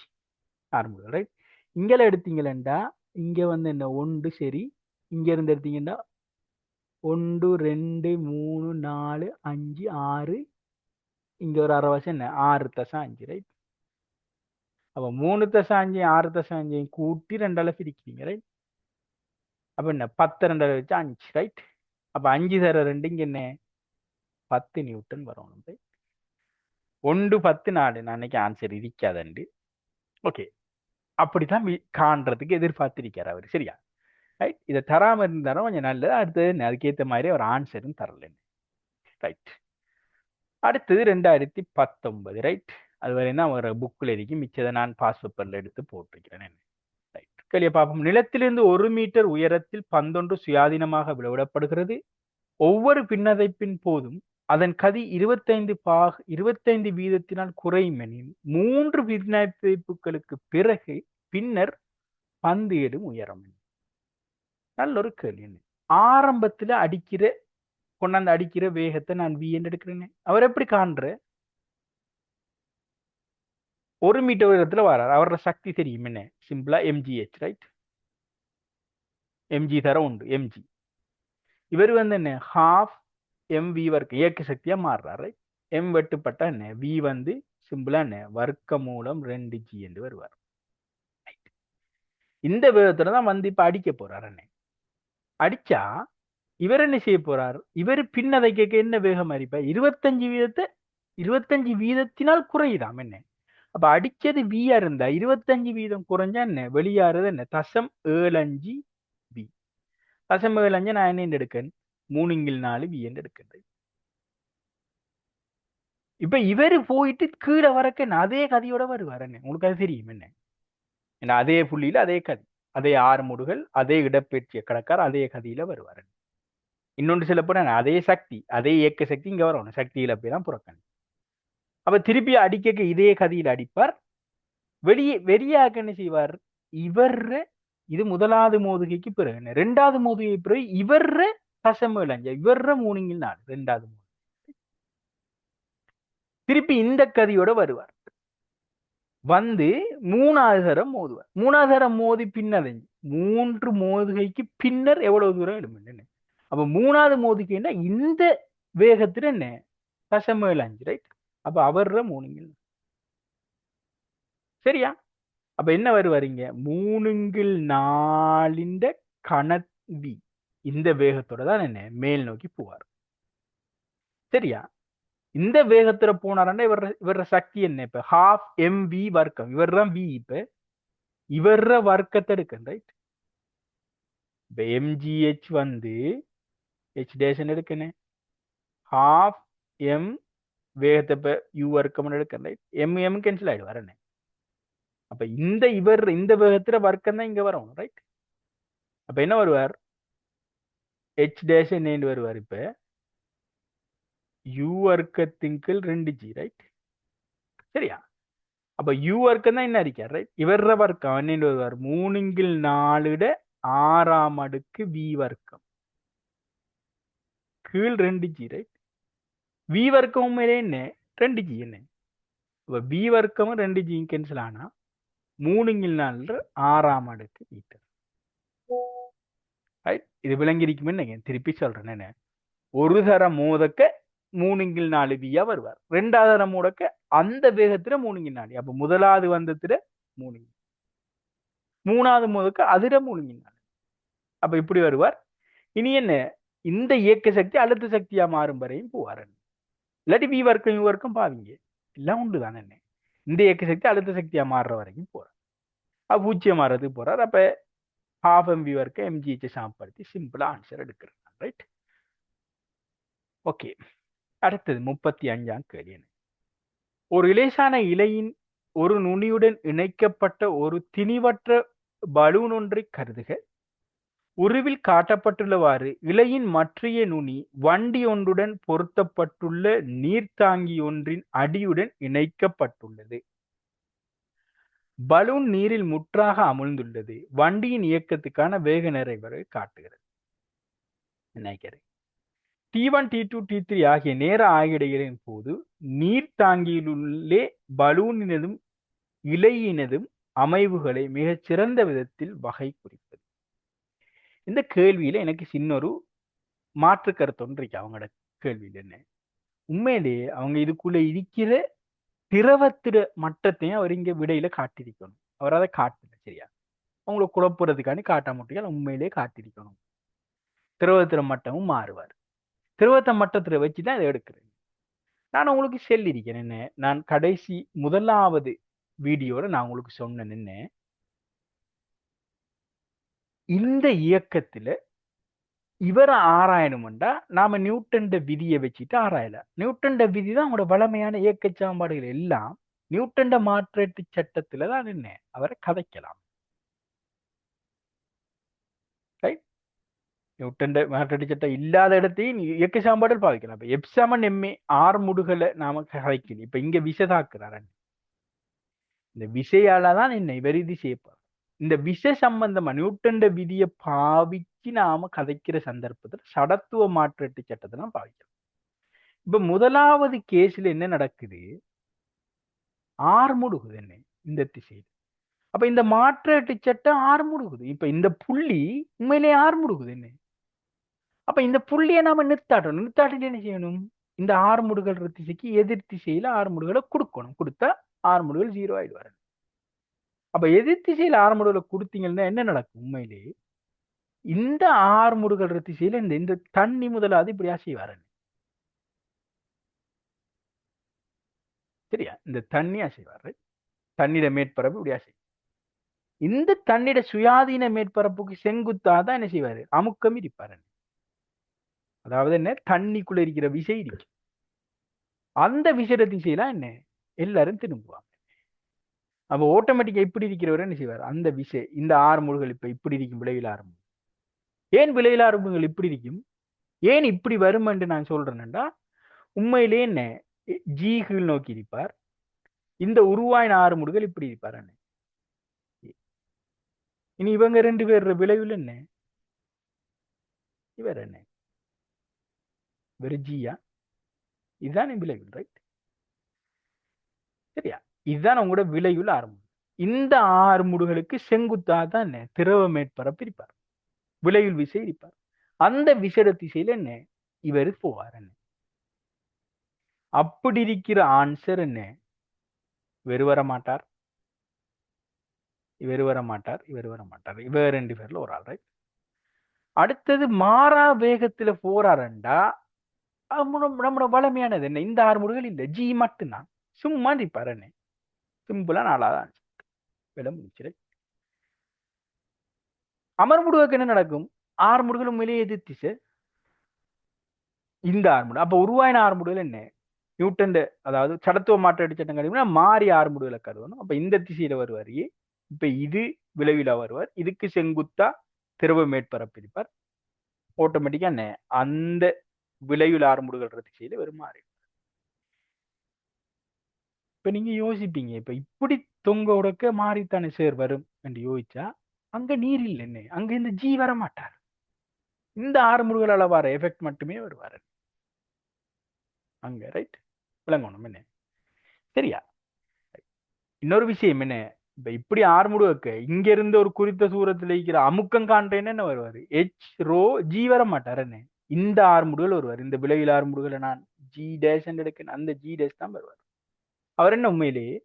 ஆரம்பிக்கும், ரைட்? இங்கெல்லாம் எடுத்தீங்கன்னா இங்க வந்து என்ன 1 சரி, இங்க இருந்து எடுத்தீங்கன்னா 1 2 3 4 5 6, இங்க ஒரு அரை வருஷம் என்ன 6.5, ரைட்? அப்ப 3.5 6.5 கூட்டி 2ஆல பிரிக்கிறீங்க, ரைட்? அப்ப என்ன 10 2 வச்சு 5, ரைட்? அப்ப 5 தர 2 இங்க என்ன 10 நியூட்டன் வரணும், ரைட்? 1 10 4 நான் அன்னைக்கு ஆன்சர் இருக்காதண்டு. ஓகே. அப்படித்தான் காண்றதுக்கு எதிர்பார்த்திருக்காரு அவர், சரியா? ரைட்? இதை தராம இருந்தாலும் கொஞ்சம் நல்லது. அடுத்தது அதுக்கேற்ற மாதிரி ஒரு ஆன்சரும் தரல, ரைட்? அடுத்தது 2019, ரைட்? அது வரையும் தான் ஒரு புக்கில் இருக்கு, மிச்சதை நான் பாஸ் பேப்பர்ல எடுத்து போட்டிருக்கிறேன். ரைட், கேள்வியை பார்ப்போம். நிலத்திலிருந்து 1 மீட்டர் உயரத்தில் பந்தொன்று சுயாதீனமாக விடப்படுகிறது. ஒவ்வொரு பின்னதைப்பின் போதும் அதன் கதி 25 வீதத்தினால் குறையும் எனில் 3 பின்னதைப்புகளுக்கு பிறகு பின்னர் பந்து எடும் உயரம். நல்ல ஒரு கேள்வி. ஆரம்பத்துல கொண்டாந்து அடிக்கிற வேகத்தை நான் v என்று எடுக்கிறேன். அவர் எப்படி காண்ற 1 மீட்டர் உயரத்துல வரார். அவரோட சக்தி தெரியும் என்ன, சிம்பிளா mgh, ரைட்? mg தர உண்டு, mg. இவர் வந்து என்ன half mv வர்க்க இயக்க சக்தியா மாறுறார், ரைட்? m வெட்டுப்பட்ட என்ன v வந்து சிம்பிளா என்ன வர்க்க மூலம் 2g என்று வருவார். இந்த வேகத்துல தான் வந்து இப்ப அடிக்க போறார். என்ன அடிச்சா இவர் என்ன செய்ய போறார், இவர் பின்னதை கேட்க என்ன வேகம் அறிப்ப 25 வீதத்தினால் குறையுதாம் என்ன. அப்ப அடிச்சது வியா இருந்தா 25 வீதம் குறைஞ்சா என்ன வெளியாறது என்ன 0.75 வி. 0.75 நான் என்ன எடுக்கேன் 3/4 வி என்று எடுக்கிறேன். இப்ப இவரு போயிட்டு கீழே வரக்க அதே கதையோட வருவார். என்ன உங்களுக்கு அது தெரியும் என்ன, ஏன்னா அதே புள்ளியில அதே கதி, அதே ஆறுமுடுகள், அதே இடப்பெயர்ச்சியை கடக்கார், அதே கதியில வருவார். இன்னொன்று சில போன அதே சக்தி, அதே இயக்க சக்தி இங்க வரணும், சக்தி இழப்பை தான் புறக்கணும். அப்ப திருப்பி அடிக்க இதே கதியில் அடிப்பார். வெளியாக என்ன செய்வார், இவர் இது முதலாவது மோதுகைக்கு பிறகு என்ன 2வது மோதுகைக்கு பிறகு இவர் 0.75 இவர் 3/4 2வது மோதுகை. திருப்பி இந்த கதியோட வருவார், வந்து 3வது தரம் மோதுவார். 3வது தரம் மோதி பின்னடைஞ்சு 3 மோதுகைக்கு பின்னர் எவ்வளவு தூரம் எழும். அப்ப 3வது மோதுகைன்னா இந்த வேகத்துல என்ன 0.75, ரைட்? அப்ப அவர் 3/4, சரியா? அப்ப என்ன வருவாருங்க 3/4 கணவி இந்த வேகத்தோட தான் என்ன மேல் நோக்கி போவார், சரியா? இந்த வேகத்துல போனாரா இவர சக்தி என்ன இப்ப half mv வர்க்கம், இவர் தான் v. இப்ப இவர வர்க்கத்தை எடுக்க, ரைட்? இப்ப mgh வந்து h dash எடுக்கணும், half m வேகத்தை இப்ப u வர்க்கம் எடுக்க, ரைட்? m கேன்சல் ஆயிடுவார். என்ன அப்ப இந்த வேகத்துல வர்க்கம் தான் இங்க வரும், ரைட்? அப்ப என்ன வருவார் h dash என்ன வருவார் இப்ப u வர்க்கத்தின் கீழ் 2g, ரைட்? சரியா? அப்ப u வர்க்கம் தான் என்ன இருக்கார், ரைட்? இவர வர்க்கம் என்ன வருவார் 3/4 6ஆம் அடுக்கு v வர்க்கம் கீழ் 2g, ரைட்? v வர்க்கம் மேலே என்ன 2g என்ன. அப்ப v வர்க்கம் 2g கேன்சல் ஆனா 3/4 6ஆம் அடுக்கு மீட்டர், ரைட்? இது விளங்கிருக்குமே. திருப்பி சொல்றேன், என்ன ஒரு தரம் மோதக்க 3/4 வியா வருவார், 2வது தரம் மோதக்க அந்த வேகத்துல 3/4. அப்ப முதலாவது வந்தத்துல 3, 3வது மோதக்க அதுல 3/4. அப்ப இப்படி வருவார். இனி என்ன இந்த இயக்க சக்தி அழுத்த சக்தியா மாறும் வரையும் போவார். இல்லாட்டி வி வர்க்கம் யூ வர்க்கம் பாவீங்க எல்லாம் உண்டு தானே. என்ன இந்த இயக்க சக்தி அழுத்த சக்தியா மாறுற வரைக்கும் போறார். அப்ப பூஜ்ஜியம் மாறுறதுக்கு போறார். அப்ப ஹாஃப் எம்பி வரைக்கும் எம்ஜிஹெச் சமப்படுத்தி சிம்பிளா ஆன்சர் எடுக்கிறார். Right, okay. அடுத்தது 35ஆம் கேள்வி. ஒரு இலேசான இலையின் ஒரு நுனியுடன் இணைக்கப்பட்ட ஒரு திணிவற்ற பலூன் ஒன்றை கருதுக. உருவில் காட்டப்பட்டுள்ளவாறு இலையின் மற்றைய நுனி வண்டி ஒன்றுடன் பொருத்தப்பட்டுள்ள நீர்த்தாங்கி ஒன்றின் அடியுடன் இணைக்கப்பட்டுள்ளது. பலூன் நீரில் முற்றாக அமிழ்ந்துள்ளது. வண்டியின் இயக்கத்துக்கான வேக நிறைவரை காட்டுகிறது. நினைக்கிறேன் T1, T2, T3 ஆகிய நேர ஆகிடைகளின் போது நீர்த்தாங்கியிலுள்ளே பலூனினதும் இலையினதும் அமைவுகளை மிகச் சிறந்த விதத்தில் வகை குறிப்பது. இந்த கேள்வியில எனக்கு சின்னொரு மாற்று கருத்து ஒன்று இருக்கு. அவங்களோட கேள்வியில் என்ன, உண்மையிலேயே அவங்க இதுக்குள்ள இருக்கிற திரவத்திட மட்டத்தையும் அவர் இங்க விடையில காட்டியிருக்கணும். அவர் அதை காட்டல. சரியா, அவங்களை குழப்புறதுக்காண்டி காட்ட முடியாது. உண்மையிலேயே காட்டியிருக்கணும். திரவத்திட மட்டமும் மாறுவார். திரவத்த மட்டத்துல வச்சுதான் இதை எடுக்கிறேன். நான் உங்களுக்கு சொல்லியிருக்கேன் என்ன, நான் கடைசி முதலாவது வீடியோல நான் உங்களுக்கு சொன்னேன் என்ன, இந்த இயக்கத்துல இவரை ஆராயணும்டா நாம நியூட்டன் விதியை வச்சுட்டு ஆராயலாம். நியூட்டன் விதி தான் அவங்களோட வளமையான இயக்க சமன்பாடுகள் எல்லாம் நியூட்டன் மாற்றீட்டு சட்டத்துல தான் என்ன அவரை கதைக்கலாம். நியூட்டன் மாற்றீட்டு சட்டம் இல்லாத இடத்தையும் இயக்க சமன்பாடுகள் பாதிக்கலாம். இப்ப எப்சமன் எம்ஏ ஆறு முடுகளை நாம கதைக்கணும். இப்ப இங்க விசதாக்குறாரு. இந்த விசையால தான் என்ன இவர் இது செய்யப்பார். இந்த விச சம்பந்தமா நியூட்டன் விதியை பாவிச்சு நாம கதைக்கிற சந்தர்ப்பத்தில் சடத்துவ மாற்றீட்டு சட்டத்தை தான் பாவிக்கிறோம். இப்ப முதலாவது கேஸ்ல என்ன நடக்குது, ஆறு முடுகுது என்ன இந்த திசையில். அப்ப இந்த மாற்றீட்டு சட்டம் ஆறு முடுகுது. இப்ப இந்த புள்ளி உண்மையிலே ஆறு முடுகுது என்ன. அப்ப இந்த புள்ளியை நாம நிறுத்தாட்டணும். நிறுத்தாட்டிட்டு என்ன செய்யணும், இந்த ஆறு முடுகள் திசைக்கு எதிர் திசையில ஆறு முடுகளை கொடுக்கணும். கொடுத்தா ஆறு முடுகள் 0 ஆயிடுவாரு. அப்ப எதிர் திசையில ஆறு முடுகளை கொடுத்தீங்கன்னா என்ன நடக்கும், உண்மையிலே இந்த ஆறு முடுகள் திசையில இந்த தண்ணி முதலாவது இப்படியா செய்வாரு. சரியா, இந்த தண்ணியா செய்வாரு. தண்ணீர மேற்பரப்பு இப்படியா செய்யும். இந்த தண்ணீர சுயாதீன மேற்பரப்புக்கு செங்குத்தாதான் என்ன செய்வாரு, அமுக்கம் இருப்பாரு. அதாவது என்ன, தண்ணிக்குள்ள இருக்கிற விசை இருக்கு. அந்த விசைட திசையெல்லாம் என்ன எல்லாரும் திரும்புவாங்க. அப்ப ஆட்டோமேட்டிக்கா இப்படி இருக்கிறவர் என்ன செய்வார், அந்த விசை இந்த ஆறு முடுகள் இப்ப இப்படி இருக்கும் விளைவில் ஆரம்பம். ஏன் விளைவில் ஆரம்பங்கள் இப்படி இருக்கும், ஏன் இப்படி வரும் என்று நான் சொல்றேன்டா, உண்மையிலே என்ன ஜி கீழ் நோக்கி இருப்பார். இந்த உருவாயின ஆறு முடுகள் இப்படி இருப்பார். இனி இவங்க ரெண்டு பேர் விளைவில் என்ன, இவர் என்ன வெறுஜியா, இதுதான் விளைவில். ரைட், சரியா, இதுதான் உங்களோட விளைவில் ஆரம்பம். இந்த ஆறு முடுகளுக்கு செங்குத்தா தான் என்ன திரவ மேற்பரப்பு இருப்பார், விளைவில் விசை இருப்பார். அந்த விசைட திசையில என்ன இவர் போவார். என்ன அப்படி இருக்கிற ஆன்சர் என்ன, இவர் வர மாட்டார், இவர் வர மாட்டார், இவர் வர மாட்டார். இவர் ரெண்டு பேர்ல ஒரு ஆள். ரைட், அடுத்தது மாறா வேகத்துல போறாருண்டா நம்மளோட வளமையானது என்ன, இந்த ஆறு முடுகள் இல்லை, ஜி மட்டும்தான். சும்மா இருப்பார். என்ன சிம்பிளா நாளாதான் விட முடிச்சு. அமர் முடுவுக்கு என்ன நடக்கும், ஆறு முடுகளும் மேலே எதிர்த்திசை இந்த ஆறு முடு. அப்ப உருவாயின ஆறு முடுகள் என்ன நியூட்டன், அதாவது சடத்துவ மாற்ற சட்டம் கருதுனா மாறி ஆறு முடுகளை கருதணும். அப்ப இந்த திசையில வருவார். இப்ப இது விளைவில வருவார். இதுக்கு செங்குத்தா திரவ மேற்பரப்பு இருப்பார். ஆட்டோமேட்டிக்கா என்ன அந்த விளைவில் ஆறு முடுகள் திசையில வரும் மாறி. இப்ப நீங்க யோசிப்பீங்க, இப்ப இப்படி தொங்க உடக்க மாறித்தானே சேர் வரும் என்று யோசிச்சா, அங்க நீர் இல்லை, என்ன அங்க இந்த ஜி வர மாட்டார். இந்த ஆறு முடுகளால வர எஃபெக்ட் மட்டுமே வருவார் அங்க. ரைட், விளங்கணும் என்ன. சரியா, இன்னொரு விஷயம் என்ன, இப்ப இப்படி ஆறு முடுக்க இங்க இருந்து ஒரு குறித்த தூரத்துல இருக்கிற அமுக்கம் காண்றேன்னு என்ன வருவாரு, எச் ரோ ஜி வர மாட்டார். என்ன இந்த ஆறு முடுகள் வருவார். இந்த விளைவில் ஆறு முடுகளை நான் ஜி டேஷ் எடுக்க, அந்த ஜி டேஷ் தான் வருவார். அவர் என்ன உண்மையிலேயே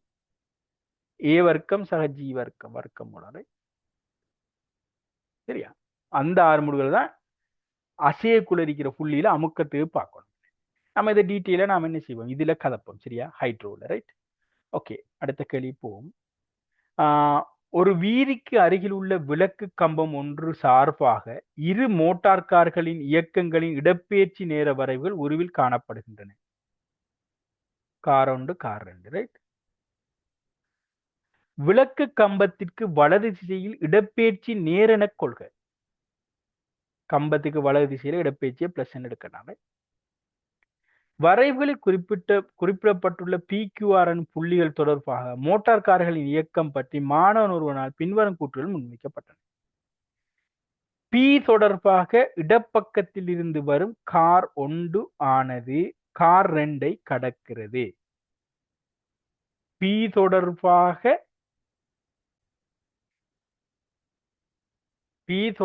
ஏ வர்க்கம் சக ஜி வர்க்கம் வர்க்கம் மூலம். சரியா, அந்த ஆறு முடுகள் தான் அசையக்குள்ள இருக்கிற புள்ளியில அமுக்கத்துக்கு பார்க்கணும். நம்ம இதை டீட்டெயிலா நாம என்ன செய்வோம், இதுல கலப்போம். சரியா, ஹைட்ரோல. ரைட், ஓகே, அடுத்த கேள்வி போவோம். ஒரு வீதிக்கு அருகில் உள்ள விளக்கு கம்பம் ஒன்று சார்பாக இரு மோட்டார் கார்களின் இயக்கங்களின் இடப்பெயர்ச்சி நேர வரைவுகள் உருவில் காணப்படுகின்றன. கார் ஒன்று, கார் ரெண்டு, ரைட். விளக்கு கம்பத்திற்கு வலது திசையில் இடப்பெயர்ச்சி நேரென கொள்க. கம்பத்துக்கு வலது திசையில இடப்பெயர்ச்சியை பிளஸ் எடுக்கனால வரைவுகளில் குறிப்பிடப்பட்டுள்ள PQR புள்ளிகள் தொடர்பாக மோட்டார் கார்களின் இயக்கம் பற்றி மாணவன் ஒருவனால் பின்வரும் கூற்றுகள் முன்வைக்கப்பட்டன. P தொடர்பாக இடப்பக்கத்தில் இருந்து வரும் கார் ஒன்று ஆனது கார் 2 கடக்கிறது. P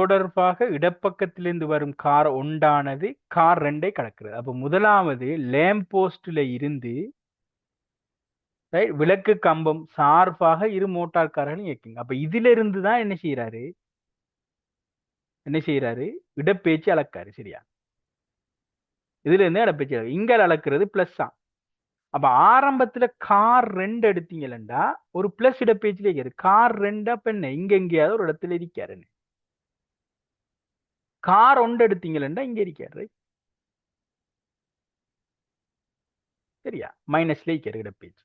தொடர்பாக இடப்பக்கத்திலிருந்து வரும் கார் ஒன்றானது கார் 2 கடக்கிறது. அப்ப முதலாவது லேம்ப் போஸ்ட்ல இருந்து விளக்கு கம்பம் சார்பாக இரு மோட்டார் கார்கள் இயக்குங்க. அப்ப இதுல இருந்து தான் என்ன செய்யறாரு இடப்பெயர்ச்சி அளக்காரு. சரியா? இதுல இருந்து இடப்பெயர்ச்சி இங்க அளக்கிறது பிளஸ் தான். அப்ப ஆரம்பத்துல கார் 2 எடுத்தீங்கன்னா ஒரு பிளஸ் இடப்பெயர்ச்சியில இருக்காரு. கார் 2 அப்ப என்ன இங்க எங்கேயாவது ஒரு இடத்துல இருக்காரு. கார் 1 எடுத்தீங்கன்னா இங்க இருக்காரு. சரியா? மைனஸ்ல இருக்காரு இடப்பெயர்ச்சி.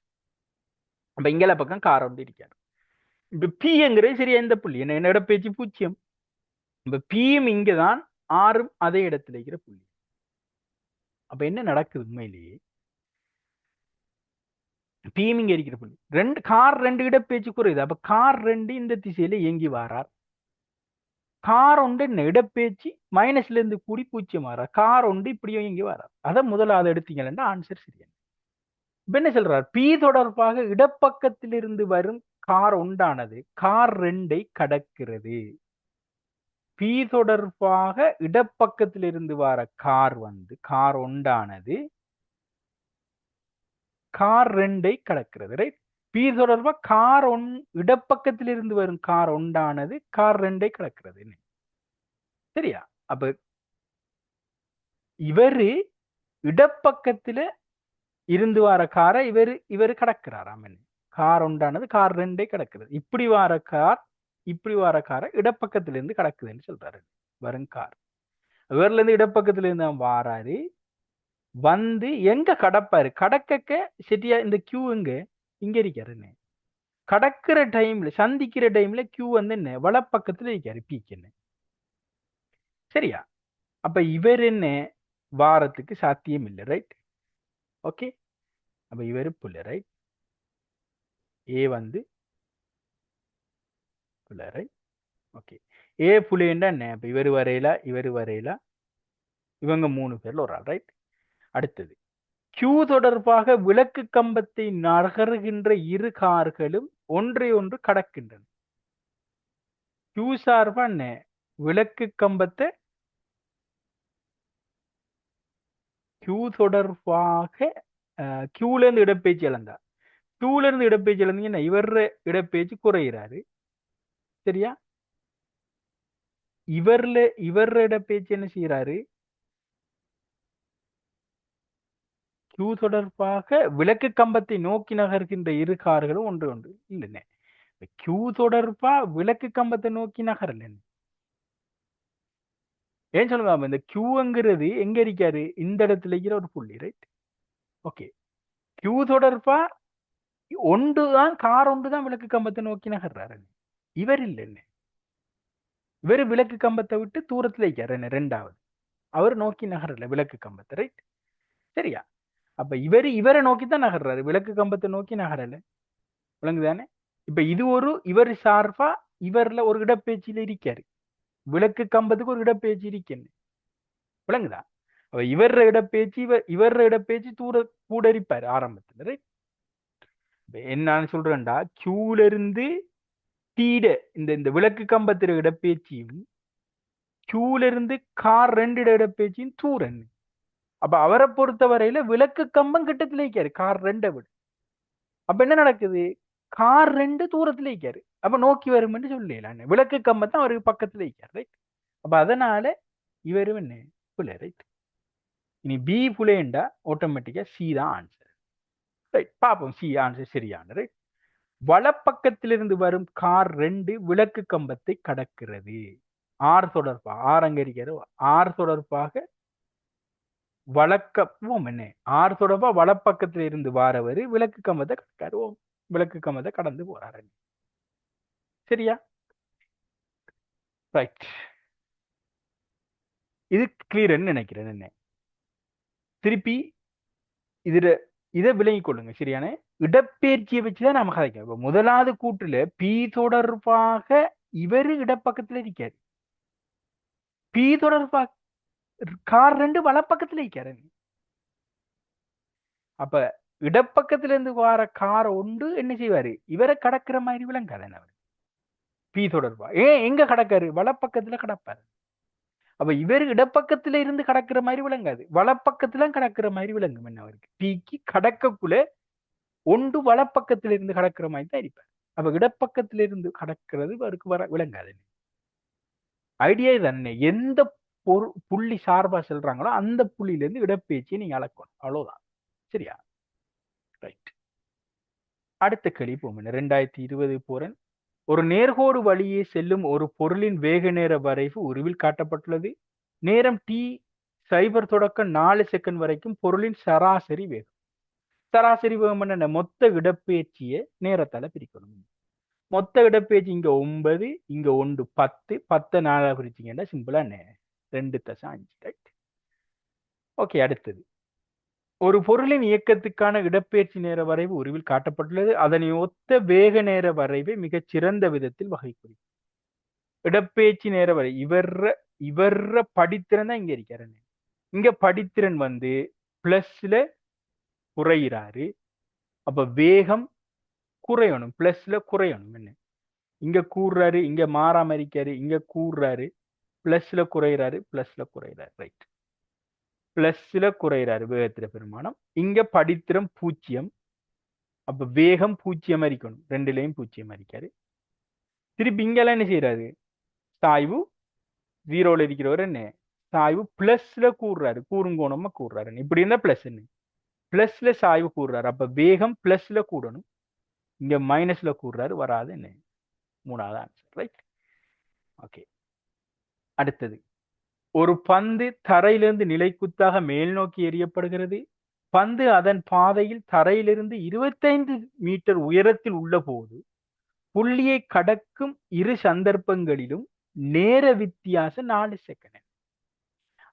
அப்ப இங்கல பக்கம் கார் 1 இருக்காரு. இப்ப Pங்கிறது சரியா இந்த புள்ளி என்ன இடப்பெயர்ச்சி 0. இப்ப Pயும் இங்கதான், ஆறும் அதே இடத்துல இருக்கிற புள்ளி. அப்ப என்ன நடக்குது உண்மையிலேயே? Pயும் இங்க இருக்கிற புள்ளி கார் 2 இடப்பெயர்ச்சி குறையுது. அப்ப கார் 2 இந்த திசையில இயங்கி வாரார். கார் 1 என்ன இடப்பெயர்ச்சி மைனஸ்ல இருந்து கூடி 0 ஆறார். கார் 1 இப்படியும் இயங்கி வாரார். அதை முதலாவது எடுத்தீங்கன்னா ஆன்சர் சரியா. இப்ப என்ன சொல்றார்? P தொடர்பாக இடப்பக்கத்தில் இருந்து வரும் கார் ஒன்றானது கார் 2 கடக்கிறது. P தொடர்பாக இடப்பக்கத்தில் இருந்து வர கார் கார் ஒன்றானது கார் 2 கடக்கிறது. ரைட்? P தொடர்பாக கார் இடப்பக்கத்தில் இருந்து வரும் கார் ஒன்றானது கார் 2 கடக்கிறது. சரியா? அப்ப இவரு இடப்பக்கத்துல இருந்து வர காரை இவரு கடக்கிறாராம். கார் ஒன்றானது கார் 2 கடக்கிறது. இப்படி வர காரை இடப்பக்கத்துல இருந்து கடக்குதுன்னு சொல்றாரு. வரும் கார் இவர்ல இருந்து இடப்பக்கத்துல இருந்து வாராரு. வந்து எங்க கடப்பாரு? கடக்க சரியா இந்த கியூ இங்க இருக்காரு. கடக்கிற டைம்ல சந்திக்கிற டைம்ல கியூ என்ன வலப்பக்கத்துல இருக்காரு. பீக்கு என்ன. சரியா? அப்ப இவர் என்ன வாரத்துக்கு சாத்தியம் இல்லை. ரைட்? ஓகே. அப்ப இவரு புள்ள. ரைட்? ஏ புள்ள. ரைட்? ஓகே. ஏ புள்ளின்னா என்ன? அப்ப இவர் வரையில இவங்க 3 பேர்ல ஒரு ஆள். ரைட்? அடுத்தது Q தொடர்பாக விளக்கு கம்பத்தை நகருகின்ற இரு கார்களும் ஒன்றை ஒன்று கடக்கின்றன. Q சார்பா என்ன? விளக்கு கம்பத்தை Q தொடர்பாக Qல இருந்து இடப்பெயர்ச்சி இழந்தா. Qல இருந்து இடப்பெயர்ச்சி இழந்தீங்கன்னா இவர இடப்பெயர்ச்சி குறைகிறாரு. சரியா? இவர இடப்பெயர்ச்சி என்ன செய்யறாரு? Q தொடர்பாக விளக்கு கம்பத்தை நோக்கி நகர்கின்ற இரு கார்களும் ஒன்று ஒன்று இல்லைன்னு. Q தொடர்பா விளக்கு கம்பத்தை நோக்கி நகரல. ஏன் சொல்லுங்க? இந்த Qங்கிறது எங்க இருக்காரு? இந்த இடத்துல இருக்கிற ஒரு புள்ளி. ரைட்? ஓகே. Q தொடர்பா ஒன்றுதான் கார் ஒன்றுதான் விளக்கு கம்பத்தை நோக்கி நகர்றாரு. இவர் இல்லைன்னு. இவர் விளக்கு கம்பத்தை விட்டு தூரத்துல இருக்காரு. ரெண்டாவது அவர் நோக்கி நகரல விளக்கு கம்பத்தை. ரைட்? சரியா? அப்ப இவரை நோக்கி தான் நகர்றாரு. விளக்கு கம்பத்தை நோக்கி நகரல. விளங்குதானே? இப்ப இது இவர் சார்பா இவர்ல ஒரு இடப்பெயர்ச்சியில இருக்காரு. விளக்கு கம்பத்துக்கு ஒரு இடப்பெயர்ச்சி இருக்கேன்னு. விளங்குதா? அப்ப இவர இடப்பெயர்ச்சி தூர கூட இருப்பாரு ஆரம்பத்துல. ரைட்? என்னன்னு சொல்றேன்டா, Qல இருந்து தீட இந்த விளக்கு கம்பத்திர இடப்பெயர்ச்சியும் Qல இருந்து கார் 2 இடப்பெயர்ச்சியும் தூரன். அப்ப அவரை பொறுத்த வரையில விளக்கு கம்பம் கிட்டத்துல இருக்காரு கார் 2 விட. அப்ப என்ன நடக்குது? கார் 2 தூரத்துல இருக்காரு. அப்ப நோக்கி வரும்னு சொல்லலாம். விளக்கு கம்பத்தை அவருக்கு பக்கத்துல இருக்காரு. ரைட்? அப்ப அதனால இவரும் என்ன புள்ள. ரைட்? இனி பி புலேண்டா ஆட்டோமேட்டிக்கா சி தான் ஆன்சர். ரைட், பார்ப்போம். சி ஆன்சர் சரியான. ரைட். வலப்பக்கத்திலிருந்து வரும் கார் 2 விளக்கு கம்பத்தை கடக்கிறது. ஆர் தொடர்பா ஆர் அங்க இருக்கிற ஆர் தொடர்பாக வழக்கம் என்ன ஆர் தொடர்பா வலப்பக்கத்துல இருந்து வாரவர் விளக்கு கம்பத்தை கடக்காரு. விளக்கு கம்பத்தை கடந்து போறாரு. சரியா? ரைட். இது கிளியர்ன்னு நினைக்கிறேன். என்ன திருப்பி இதுல இதை விளங்கிக் கொள்ளுங்க. சரியான? இடப்பெயர்ச்சியை வச்சுதான் நம்ம கதைக்கணும். இப்ப முதலாவது கூற்றுல பி தொடர்பாக இவரு இடப்பக்கத்துல இருக்காரு. பி தொடர்பாக கார் 2 வலப்பக்கத்துல இருக்காரு. அப்ப இடப்பக்கத்துல இருந்து வார கார் ஒன்று என்ன செய்வாரு? இவரை கடக்கிற மாதிரி விளங்காது. அவர் பி தொடர்பா எங்க கடக்காரு? வலப்பக்கத்துல கடப்பாரு. அப்ப இவர் இடப்பக்கத்துல இருந்து கடக்கிற மாதிரி விளங்காது, வலப்பக்கத்துல கடக்கிற மாதிரி விளங்கும். என்ன அவருக்கு பிக்கு கடக்கக்குள்ள ஒன்று வலப்பக்கத்துல இருந்து கடக்கிற மாதிரி தான் இருப்பார். அப்ப இடப்பக்கத்துல இருந்து கடக்கிறது அவருக்கு விளங்காது. ஐடியா தானே. எந்த புள்ளி சார்பா செல்றாங்களோ அந்த புள்ளியில இருந்து இடப்பெயர்ச்சியை நீங்க அளக்கணும். அவ்வளவுதான். சரியா? ரைட். அடுத்த கேள்வி போவோம். 2020 போறேன். ஒரு நேர்கோடு வழியே செல்லும் ஒரு பொருளின் வேக நேர வரைவு உருவில் காட்டப்பட்டுள்ளது. நேரம் t 0 தொடக்கம் 4 செகண்ட் வரைக்கும் பொருளின் சராசரி வேகம். சராசரி வேகம் என்ன? மொத்த இடப்பெயர்ச்சியை நேரத்தால பிரிக்கணும். மொத்த இடப்பெயர்ச்சி இங்க 9, இங்க 1 10, 10 4 பிரிச்சிங்கன்னா சிம்பிளா 2.5. ரைட். ஓகே. அடுத்தது ஒரு பொருளின் இயக்கத்துக்கான இடப்பெயர்ச்சி நேர வரைவு உருவில் காட்டப்பட்டுள்ளது. அதனை ஒத்த வேக நேர வரைவை மிகச் சிறந்த விதத்தில் வகை குறிக்கும். இடப்பெயர்ச்சி நேர வரை இவர்ற படித்திறன் தான் இங்க இருக்காரு. இங்க படித்திறன் பிளஸ்ல குறையிறாரு. அப்ப வேகம் குறையணும், பிளஸ்ல குறையணும். என்ன இங்க கூறுறாரு, இங்க மாறாம இருக்காரு, இங்க கூறுறாரு, பிளஸ்ல குறையிறாரு, பிளஸ்ல குறையிறாரு. ரைட். பிளஸ்ல குறையிறாரு வேகத்தில பெருமானம். இங்க படித்திறம் 0. அப்ப வேகம் 0 இருக்கணும். ரெண்டுலயும் 0 இருக்காரு. திருப்பி இங்கெல்லாம் என்ன செய்யறாரு? சாய்வு 0ல இருக்கிறவர் என்ன சாய்வு பிளஸ்ல கூறுறாரு, கூறுங்கோணமா கூறுறாரு. இப்படி இருந்தா பிளஸ் பிளஸ்ல சாய்வு கூறுறாரு. அப்ப வேகம் பிளஸ்ல கூடணும். இங்க மைனஸ்ல கூறுறாரு, வராது. என்ன மூணாவது ஆன்சர். ரைட். ஓகே. அடுத்தது ஒரு பந்து தரையிலிருந்து நிலைக்குத்தாக மேல் நோக்கி எறியப்படுகிறது. பந்து அதன் பாதையில் தரையிலிருந்து 25 மீட்டர் உயரத்தில் உள்ள போது புள்ளியை கடக்கும் இரு சந்தர்ப்பங்களிலும் நேர வித்தியாசம் 4 செகண்ட்.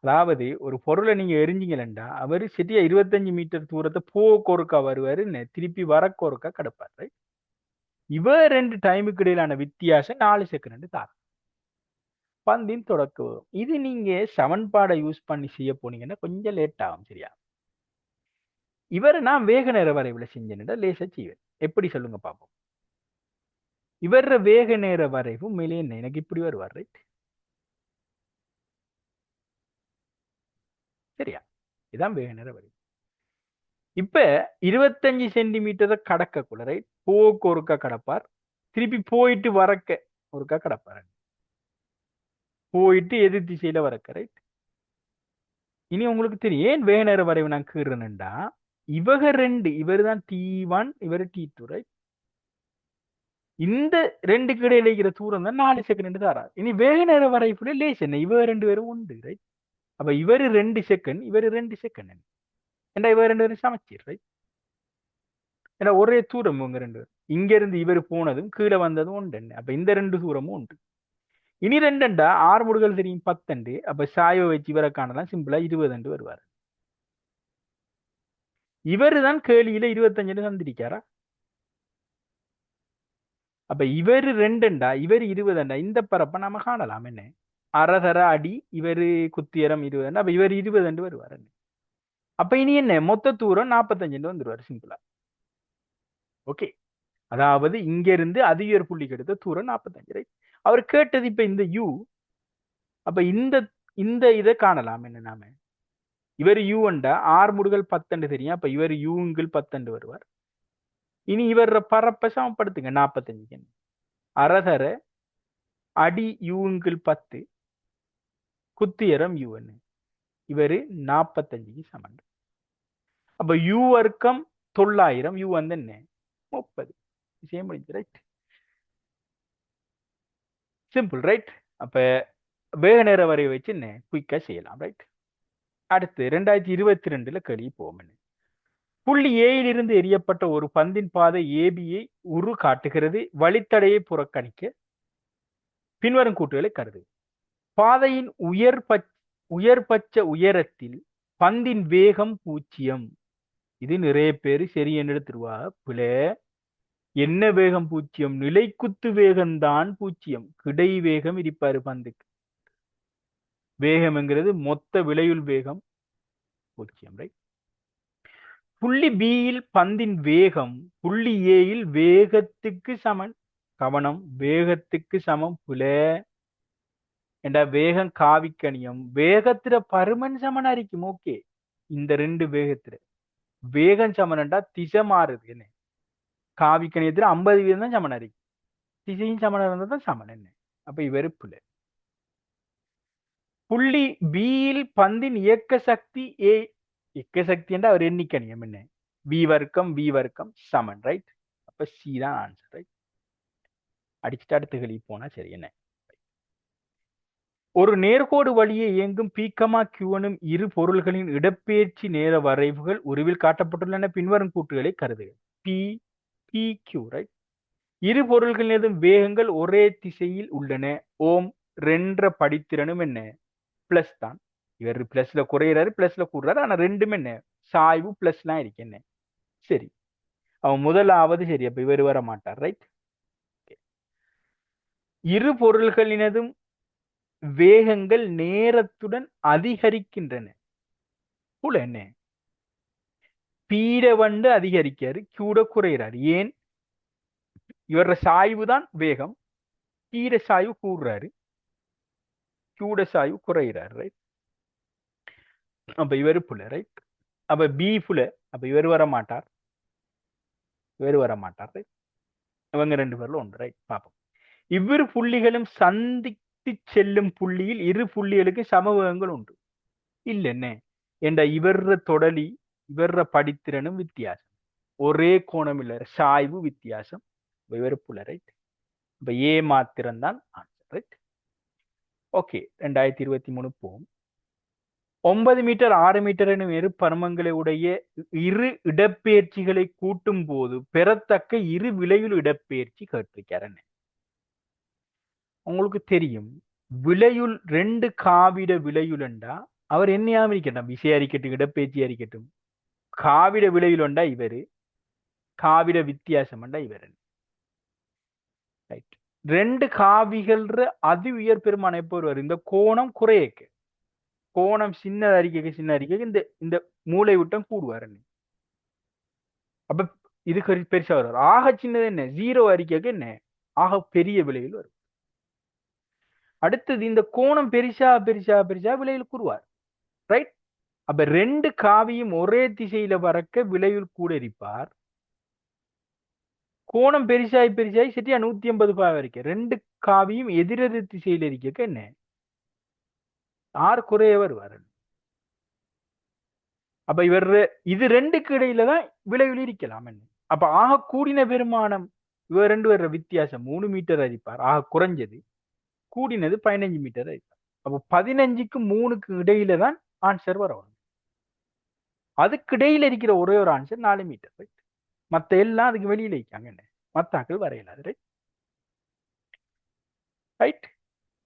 அதாவது ஒரு பொருளை நீங்க எரிஞ்சிங்களா அவரு சரியா 25 மீட்டர் தூரத்தை போக்கொருக்கா வருவாரு, திருப்பி வரக்கொருக்கா கடப்பாரு. இவ 2 டைமுக்கு இடையிலான வித்தியாசம் 4 செகண்ட் தான் பந்தின் தொடக்க வரும். இது நீங்க சமன்பாடை யூஸ் பண்ணி செய்ய போனீங்கன்னா கொஞ்சம் லேட் ஆகும். சரியா? இவரை நான் வேக நேர வரைவுல செஞ்சேன்டா லேசா செய்வேன். எப்படி சொல்லுங்க பார்ப்போம். இவர வேக நேர வரைவு உண்மையிலே என்ன எனக்கு இப்படி வருவார். ரைட். சரியா? இதான் வேக நேர வரைவு. இப்ப 25 சென்டிமீட்டரை கடக்கக்குள்ள ரைட் போக்கு ஒருக்கா கடப்பார், திருப்பி போயிட்டு வரக்க ஒருக்கா கடப்பார், போயிட்டு எதிர் திசையில வரக்க. ரைட். இனி உங்களுக்கு தெரியும் ஏன் வேக நேர வரைவு நான் கீறேன்டா இவக 2 இவர் தான் T1 இவர் T2. ரைட். இந்த 2க்கு இடையில இருக்கிற தூரம் தான் 4 செகண்ட் தாரா. இனி வேக நேர வரைப்புல லேஸ் என்ன இவ 2 பேரும் உண்டு. ரைட். அப்ப இவர் 2 செகண்ட் இவர் 2 செகண்ட் ஏன்னா இவ 2 பேரும் சமச்சீர். ரைட். ஏன்னா ஒரே தூரம் இவங்க 2 பேரும். இங்க இருந்து இவர் போனதும் கீழே வந்ததும் உண்டு. என்ன அப்ப இந்த 2 தூரமும் உண்டு. இனி 2 6 முடுகள் தெரியும் 10. அப்ப சாயை வச்சு இவரை காணலாம். சிம்பிளா 20 வருவார். இவரு தான் கேள்வியில 25 தந்திருக்காரா? அப்ப இவர் 2 இவர் 20 இந்த பரப்ப நாம காணலாம். என்ன அரதர அடி இவரு குத்தியரம் 20 அப்ப இவர் 20 வருவார். அப்ப இனி என்ன மொத்த தூரம் 45 வந்துருவார். சிம்பிளா. ஓகே. அதாவது இங்க இருந்து அதிக புள்ளிக்கு எடுத்த தூரம் 45. ரைட். அவர் கேட்டது இப்ப இந்த யூ. அப்ப இந்த இதை காணலாம். என்ன நாம இவர் யூ 6 முடுகள் 10 தெரியும். அப்ப இவர் யூங்கள் 10 வருவார். இனி இவர் பரப்ப சமப்படுத்துங்க 45. அரதர அடி யூங்கள் 10 குத்தியரம் யூ இவரு 45 சமன். அப்ப யூ வர்க்கம் 900 யூ வந்து என்ன 30. விஷயம் முடிஞ்சு ரைட். Simple right. அப்ப வேக நேர வரைவை வச்சு என்ன குயிக்கா செய்யலாம் ரைட். அடுத்து 2022 கேள்வி போவோம். புள்ளி ஏயில் இருந்து எரியப்பட்ட ஒரு பந்தின் பாதை ஏபியை உரு காட்டுகிறது. வழித்தடையை புறக்கணிக்க பின்வரும் கூற்றுகளை கருது. பாதையின் உயர்பட்ச உயரத்தில் பந்தின் வேகம் 0. இது நிறைய பேரு சரி என்று எடுத்துருவா. பிள்ளை என்ன வேகம் 0? நிலைக்குத்து வேகம்தான் 0. கிடை வேகம் இருப்பாரு பந்துக்கு. வேகம்ங்கிறது மொத்த விளையுள் வேகம் 0 ரைட். புள்ளி பியில் பந்தின் வேகம் புள்ளி ஏயில் வேகத்துக்கு சமன். கவனம், வேகத்துக்கு சமம். புல என்ற வேகம் காவிக்கணியம் வேகத்திர பருமன் சமனா இருக்கும். ஓகே, இந்த ரெண்டு வேகத்திர வேகம் சமனண்டா திசை மாறுது. என்ன காவிக்கணியத்துல 50% தான் சமனா இருக்கு. திசையும் சமனா இருந்தா தான் சமன். என்ன அப்ப இவரு புல. புள்ளி பியில் பந்தின் இயக்க சக்தி ஏ. இயக்க சக்தி என்றா அவர் எண்ணிக்கணியம். என்ன வி வர்க்கம் சமன் ரைட். அப்ப சி தான் ஆன்சர் ரைட். அடிச்சுட்டு அடுத்த கேள்வி போனா சரி. என்ன ஒரு நேர்கோடு வழியே இயங்கும் பீக்கமா கியூனும் இரு பொருள்களின் இடப்பெயர்ச்சி நேர வரைவுகள் உருவில் காட்டப்பட்டுள்ளன. பின்வரும் கூற்றுகளை கருதுக. P P Q right. இரு பொருள்களினதும் வேகங்கள் ஒரே திசையில் உள்ளன. ஓம் ரென்ற படித்திறனும் என்ன பிளஸ் தான். இவர் பிளஸ்ல குறையிறாரு, பிளஸ்ல கூடுறாரு. ஆனா ரெண்டுமே என்ன சாய்வு பிளஸ்லாம் இருக்கு. என்ன சரி, அவன் முதலாவது சரி. அப்ப இவர் வர மாட்டார் ரைட். இரு பொருள்களினதும் வேகங்கள் நேரத்துடன் அதிகரிக்கின்றன. என்ன பீட வந்து அதிகரிக்காரு, கியூட குறையிறாரு. ஏன்? இவர சாய்வு தான் வேகம். பீட சாய்வு கூடுறாரு, கியூட சாய்வு குறையிறாரு ரைட். அப்ப இவரு புல ரைட். அப்ப பி புல. அப்ப இவர் வர மாட்டார், இவர் வர மாட்டார் ரைட். இவங்க ரெண்டு பேர்ல ஒன்று ரைட். பாப்போம். இவ்விரு புள்ளிகளும் சந்தித்து செல்லும் புள்ளியில் இரு புள்ளிகளுக்கு சமவேகங்கள் உண்டு. இல்ல என்ன என்ற இவர தொடலி இவர படித்திறனும் வித்தியாசம். ஒரே கோணம் இல்ல, சாய்வு வித்தியாசம். இவர் புல ரைட். இப்ப ஏ மாத்திரம் தான் ஆன்சர் ரைட். ஓகே, 2023 போகும். 9 மீட்டர் 6 மீட்டர் எனும் இரு பருமங்களை உடைய இரு இடப்பெயர்ச்சிகளை கூட்டும் போது பெறத்தக்க இரு விளையுள் இடப்பெயர்ச்சி கேட்டிருக்காரு. உங்களுக்கு தெரியும், விளையுள் ரெண்டு காவிட விளையுள்ண்டா அவர் என்னையாம இருக்கட்டும், விசை அறிக்கட்டும் இடப்பெயர்ச்சி அறிக்கட்டும், காவிட விளையுள்ண்டா இவரு, காவிட வித்தியாசம்ண்டா இவர். ரைட். ரெண்டு காவிகள்ற அதி உயர் பெருமான எப்போ வருவார்? இந்த கோணம் குறையக்கு, கோணம் சின்ன அறிக்கைக்கு இந்த இந்த மூளை விட்டம் கூடுவார். அப்ப இதுக்கு பெருசா வருவார். ஆக சின்னது என்ன 0 அறிக்கைக்கு என்ன ஆக பெரிய விலையில் வரும். அடுத்தது இந்த கோணம் பெருசா பெருசா பெருசா விலையில் கூறுவார் ரைட். அப்ப ரெண்டு காவியும் ஒரே திசையில வரக்க விலையில் கூட இருப்பார். கோணம் பெருசாய் பெருசாய் சரியா 150 வரைக்கும் ரெண்டு காவியும் எதிரெதிர் திசையில இருக்க என்ன ஆறு குறைய வருவார். அப்ப இவர் இது ரெண்டுக்கு இடையில தான் விளைவில் இருக்கலாம். என்ன அப்ப ஆக கூடின பெருமானம் இவர் ரெண்டு பேர் வித்தியாசம் 3 மீட்டர் அடிப்பார். ஆக குறைஞ்சது, கூடினது 15 மீட்டர் அடிப்பார். அப்போ 15க்கு 3க்கு இடையில தான் ஆன்சர் வரும். அதுக்கு இடையில இருக்கிற ஒரே ஒரு ஆன்சர் 4 மீட்டர் ரைட். மத்த எல்லாம் அதுக்கு வெளியில இருக்காங்க. என்ன மத்தாக்கள் வரையலாது ரைட். ரைட்,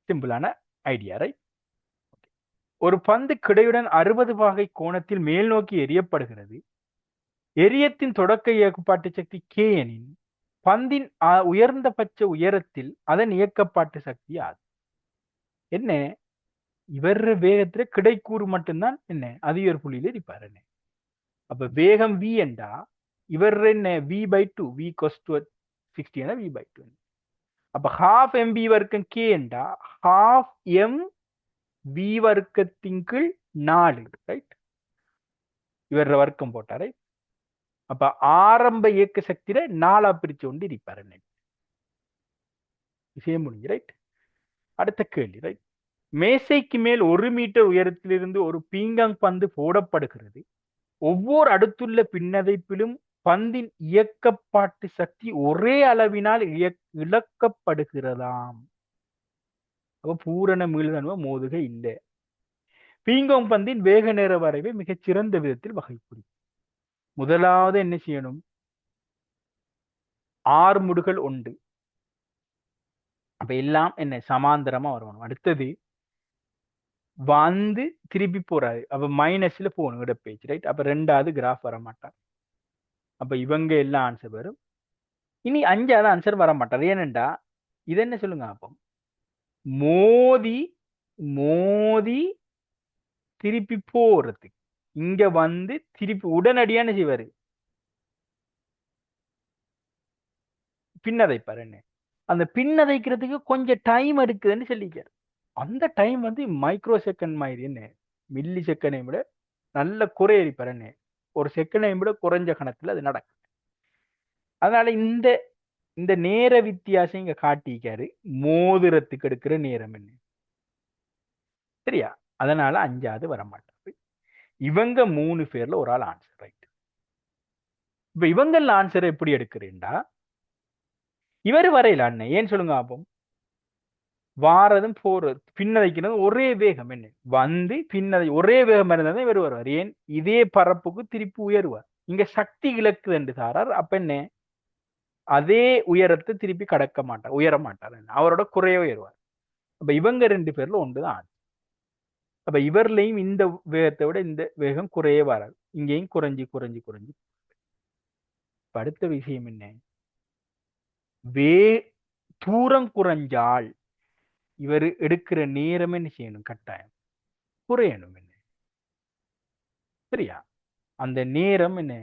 சிம்பிளான ஐடியா ரைட். ஒரு பந்து கிடையுடன் 60 பாகை கோணத்தில் மேல் நோக்கி எரியப்படுகிறது. எரியத்தின் தொடக்க இயக்கப்பாட்டு சக்தி கே எனின் பந்தின் உயர்ந்த பட்ச உயரத்தில் அதன் இயக்கப்பாட்டு சக்தி ஆகும். என்ன இவர் வேகத்துல கிடைக்கூறு மட்டும்தான் என்ன அதிக புள்ளியில இருப்பார். என்ன அப்ப வேகம் v என்றா இவர் என்ன v/2, v cos 60 v/2. அப்ப half mv வர்க்கம் k என்றா half m v வர்க்கத்தின் கீழ் 4 ரைட். இவர் வர்க்கம் போட்டா ரைட். அப்ப ஆரம்ப இயக்க சக்தியில 4 பிரிச்சு கொண்டு இருப்பார். என்ன விஷயம் முடிஞ்சு ரைட். அடுத்த கேள்வி ரைட். மேசைக்கு மேல் 1 மீட்டர் உயரத்திலிருந்து ஒரு பீங்காங் பந்து போடப்படுகிறது. ஒவ்வொரு அடுத்துள்ள பின்னதைப்பிலும் பந்தின் இயக்கப்பாட்டு சக்தி ஒரே அளவினால் இழக்கப்படுகிறதாம். அப்ப பூரண மீள்தன்மை மோதுகை இல்லை. பீங்கோங் பந்தின் வேக நேர வரைவை மிகச் சிறந்த விதத்தில் வகைப்படுத்தி. முதலாவது என்ன செய்யணும்? 6 முடுகள் உண்டு. அப்ப எல்லாம் என்ன சமாந்தரமா வரணும். அடுத்தது வந்து திருப்பி போறாரு. அப்ப மைனஸ்ல போகணும் இடப்பெயர்ச்சி, ரைட்? அப்ப 2வது கிராஃப் வர மாட்டார். அப்ப இவங்க எல்லாம் ஆன்சர் வரும். இனி 5வது ஆன்சர் வர மாட்டார். ஏனென்றா இது என்ன சொல்லுங்க அப்போ, மோதி மோதி திருப்பி போறதுக்கு இங்க வந்து திருப்பி உடனடியா என்ன செய்வாரு, பின்னதைப்பாரு. என்ன அந்த பின்னதைக்கிறதுக்கு கொஞ்சம் டைம் எடுக்குதுன்னு சொல்லிக்காரு. அந்த டைம் வந்து மைக்ரோ செகண்ட் மாதிரி, என்ன மில்லி செகண்டை விட நல்ல குறையடிப்பார். என்ன ஒரு செகண்டை விட குறைஞ்ச கணத்துல அது நடக்கும். அதனால இந்த இந்த நேர வித்தியாசம் இங்க காட்டிக்காரு. மோதிரத்துக்கு எடுக்கிற நேரம் என்ன, சரியா? அதனால 5வது வரமாட்டாரு. இவங்க 3 பேர்ல ஒரு ஆள் ஆன்சர், ரைட்? இப்ப இவங்கள ஆன்சர் எப்படி எடுக்கிறேன்டா, இவர் வரையில அண்ணன் ஏன் சொல்லுங்க ஆப்போம், வாரதும் போறது பின்னதைக்கிறது ஒரே வேகம். என்ன வந்து பின்னதை ஒரே வேகம் இருந்தால் இவர் வருவார். ஏன் இதே பரப்புக்கு திருப்பி உயருவார். இங்க சக்தி இழக்குது என்று சாரார். அப்ப என்ன அதே உயரத்தை திருப்பி கடக்க மாட்டார், உயர மாட்டார். அவரோட குறைய உயர்வார். அப்ப இவங்க 2 பேர்ல ஒன்றுதான். அப்ப இவர்லையும் இந்த வேகத்தை விட இந்த வேகம் குறைய வராது. இங்கேயும் குறைஞ்சி குறைஞ்சி குறைஞ்சி. அடுத்த விஷயம் என்ன, வே தூரம் குறைஞ்சால் இவர் எடுக்கிற நேரம் என்ன செய்யணும், கட்டாயம் குறையணும். என்ன சரியா? அந்த நேரம் என்ன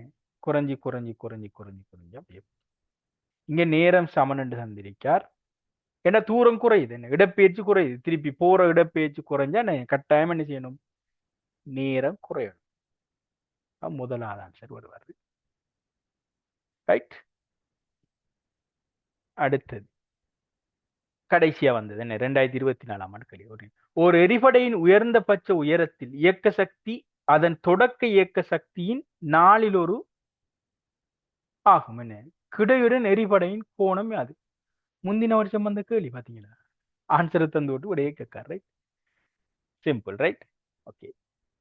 குறைஞ்சி குறைஞ்சி குறைஞ்சி குறைஞ்சி குறைஞ்சி அப்படியே. இங்க நேரம் சமன் என்று தந்திருக்கார். ஏன்னா தூரம் குறையுது, என்ன இடப்பெயர்ச்சி குறையுது. திருப்பி போற இடப்பெயர்ச்சி குறைஞ்சா கட்டாயம் என்ன செய்யணும், நேரம் குறையணும். முதலாவது ஆன்சர் வருவாரு, ரைட்? அடுத்தது கடைசியா வந்தது என்ன, 2024 ஆண்டு கேள்வி. ஒரு எரிபடையின் உயர்ந்தபட்ச உயரத்தில் இயக்க சக்தி அதன் தொடக்க இயக்க சக்தியின் 4 ஆகும். என்ன கிடையுடன் எரிபடையின் கோணம் அது. முந்தின வருஷம் வந்த கேள்வி பாத்தீங்களா, ஆன்சரை தந்து விட்டு உடைய கேட்கார், ரைட்? Simple, right? ஓகே.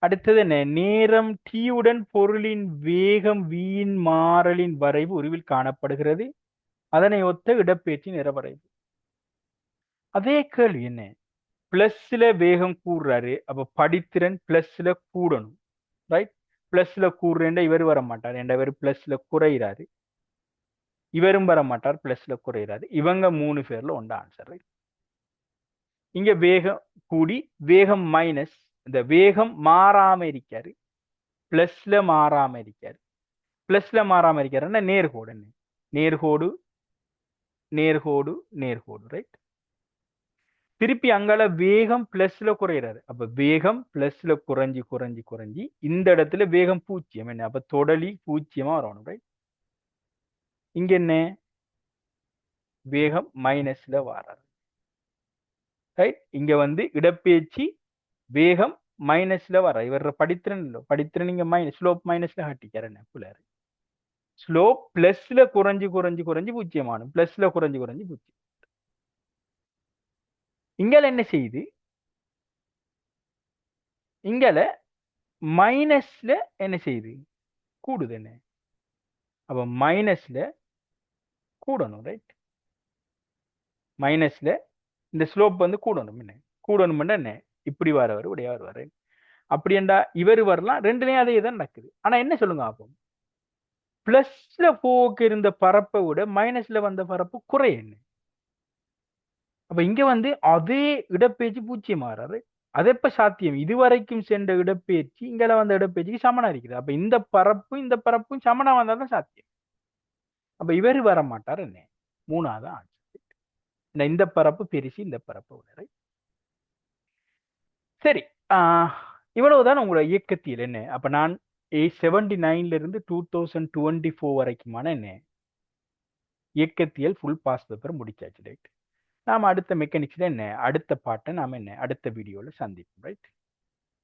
அடுத்தது என்ன, நேரம் t உடன் பொருளின் வேகம் v யின் மாறலின் வரைவு உருவில் காணப்படுகிறது. அதனை ஒத்த இடப்பெயர்ச்சி நிறவரைவு. அதே கேள்வி என்ன, பிளஸ்ல வேகம் கூடுறாரு. அப்ப படித்திறன் பிளஸ்ல கூடணும், ரைட்? பிளஸ்ல கூடுறேன் இவர் வர மாட்டார், என்ற இவர் பிளஸ்ல குறைகிறாரு. இவரும் வர மாட்டார், பிளஸ்ல குறைகிறாரு. இவங்க 3 பேர்ல ஒன்று ஆன்சர், ரைட்? இங்க வேகம் கூடி வேகம் மைனஸ், இந்த வேகம் மாறாம இருக்காரு, பிளஸ்ல மாறாம இருக்காரு. பிளஸ்ல மாறாம இருக்காருன்னா நேர்கோடு, என்ன நேர்கோடு நேர்கோடு நேர்கோடு, ரைட்? திருப்பி அங்கால வேகம் பிளஸ்ல குறையிறாரு. அப்ப வேகம் பிளஸ்ல குறைஞ்சி குறைஞ்சி குறைஞ்சி இந்த இடத்துல வேகம் 0. என்ன அப்ப தொடலி 0 வரணும், ரைட்? இங்க என்ன வேகம் மைனஸ்ல வராது, ரைட்? இங்க வந்து இடப்பெயர்ச்சி வேகம் மைனஸ்ல வர. இவர படித்திறன் இல்லை, படித்திறன் இங்க மைனஸ், ஸ்லோப் மைனஸ்ல காட்டிக்கிறேன். புள்ளாரு ஸ்லோப் பிளஸ்ல குறைஞ்சி குறைஞ்சி குறைஞ்சி 0 ஆனும், பிளஸ்ல குறைஞ்சி குறைஞ்சி 0. இங்கால என்ன செய்யுது, இங்கால மைனஸ்ல என்ன செய்யுது, கூடுது. என்ன அப்ப மைனஸ்ல கூடணும், ரைட்? மைனஸ்ல இந்த ஸ்லோப் வந்து கூடணும். என்ன கூடணும் என்ன இப்படி வரவர் உடைய வருவாரு. அப்படி என்றா இவர் வரலாம், ரெண்டுலயும் அதே தான் நடக்குது. ஆனா என்ன சொல்லுங்க அப்போ, பிளஸ்ல போக்கு இருந்த பரப்பை விட மைனஸ்ல வந்த பரப்பு குறை. என்ன அப்ப இங்க வந்து அதே இடப்பெயர்ச்சி 0 ஆறாரு. அது எப்ப சாத்தியம், இதுவரைக்கும் சென்ற இடப்பெயர்ச்சி இங்க வந்த இடப்பெயர்ச்சிக்கு சமனா இருக்குது. அப்ப இந்த பரப்பும் இந்த பரப்பும் சமனா வந்தாதான் சாத்தியம். அப்ப இவர் வர மாட்டார். என்ன 3வது ஆன்சர். இந்த பரப்பு பெருசு, இந்த பரப்பு உணரை. சரி, இவ்வளவுதான் உங்களோட இயக்கத்தியல். என்ன அப்ப நான் 79 இருந்து 2024 வரைக்குமான என்ன இயக்கத்தியல் ஃபுல் பாஸ் பேப்பர் முடிச்சாச்சு, ரைட்? நாம அடுத்த மெக்கானிக்ஸ்ல என்ன அடுத்த பாட்டை நாம என்ன அடுத்த வீடியோல சந்திப்போம், ரைட்?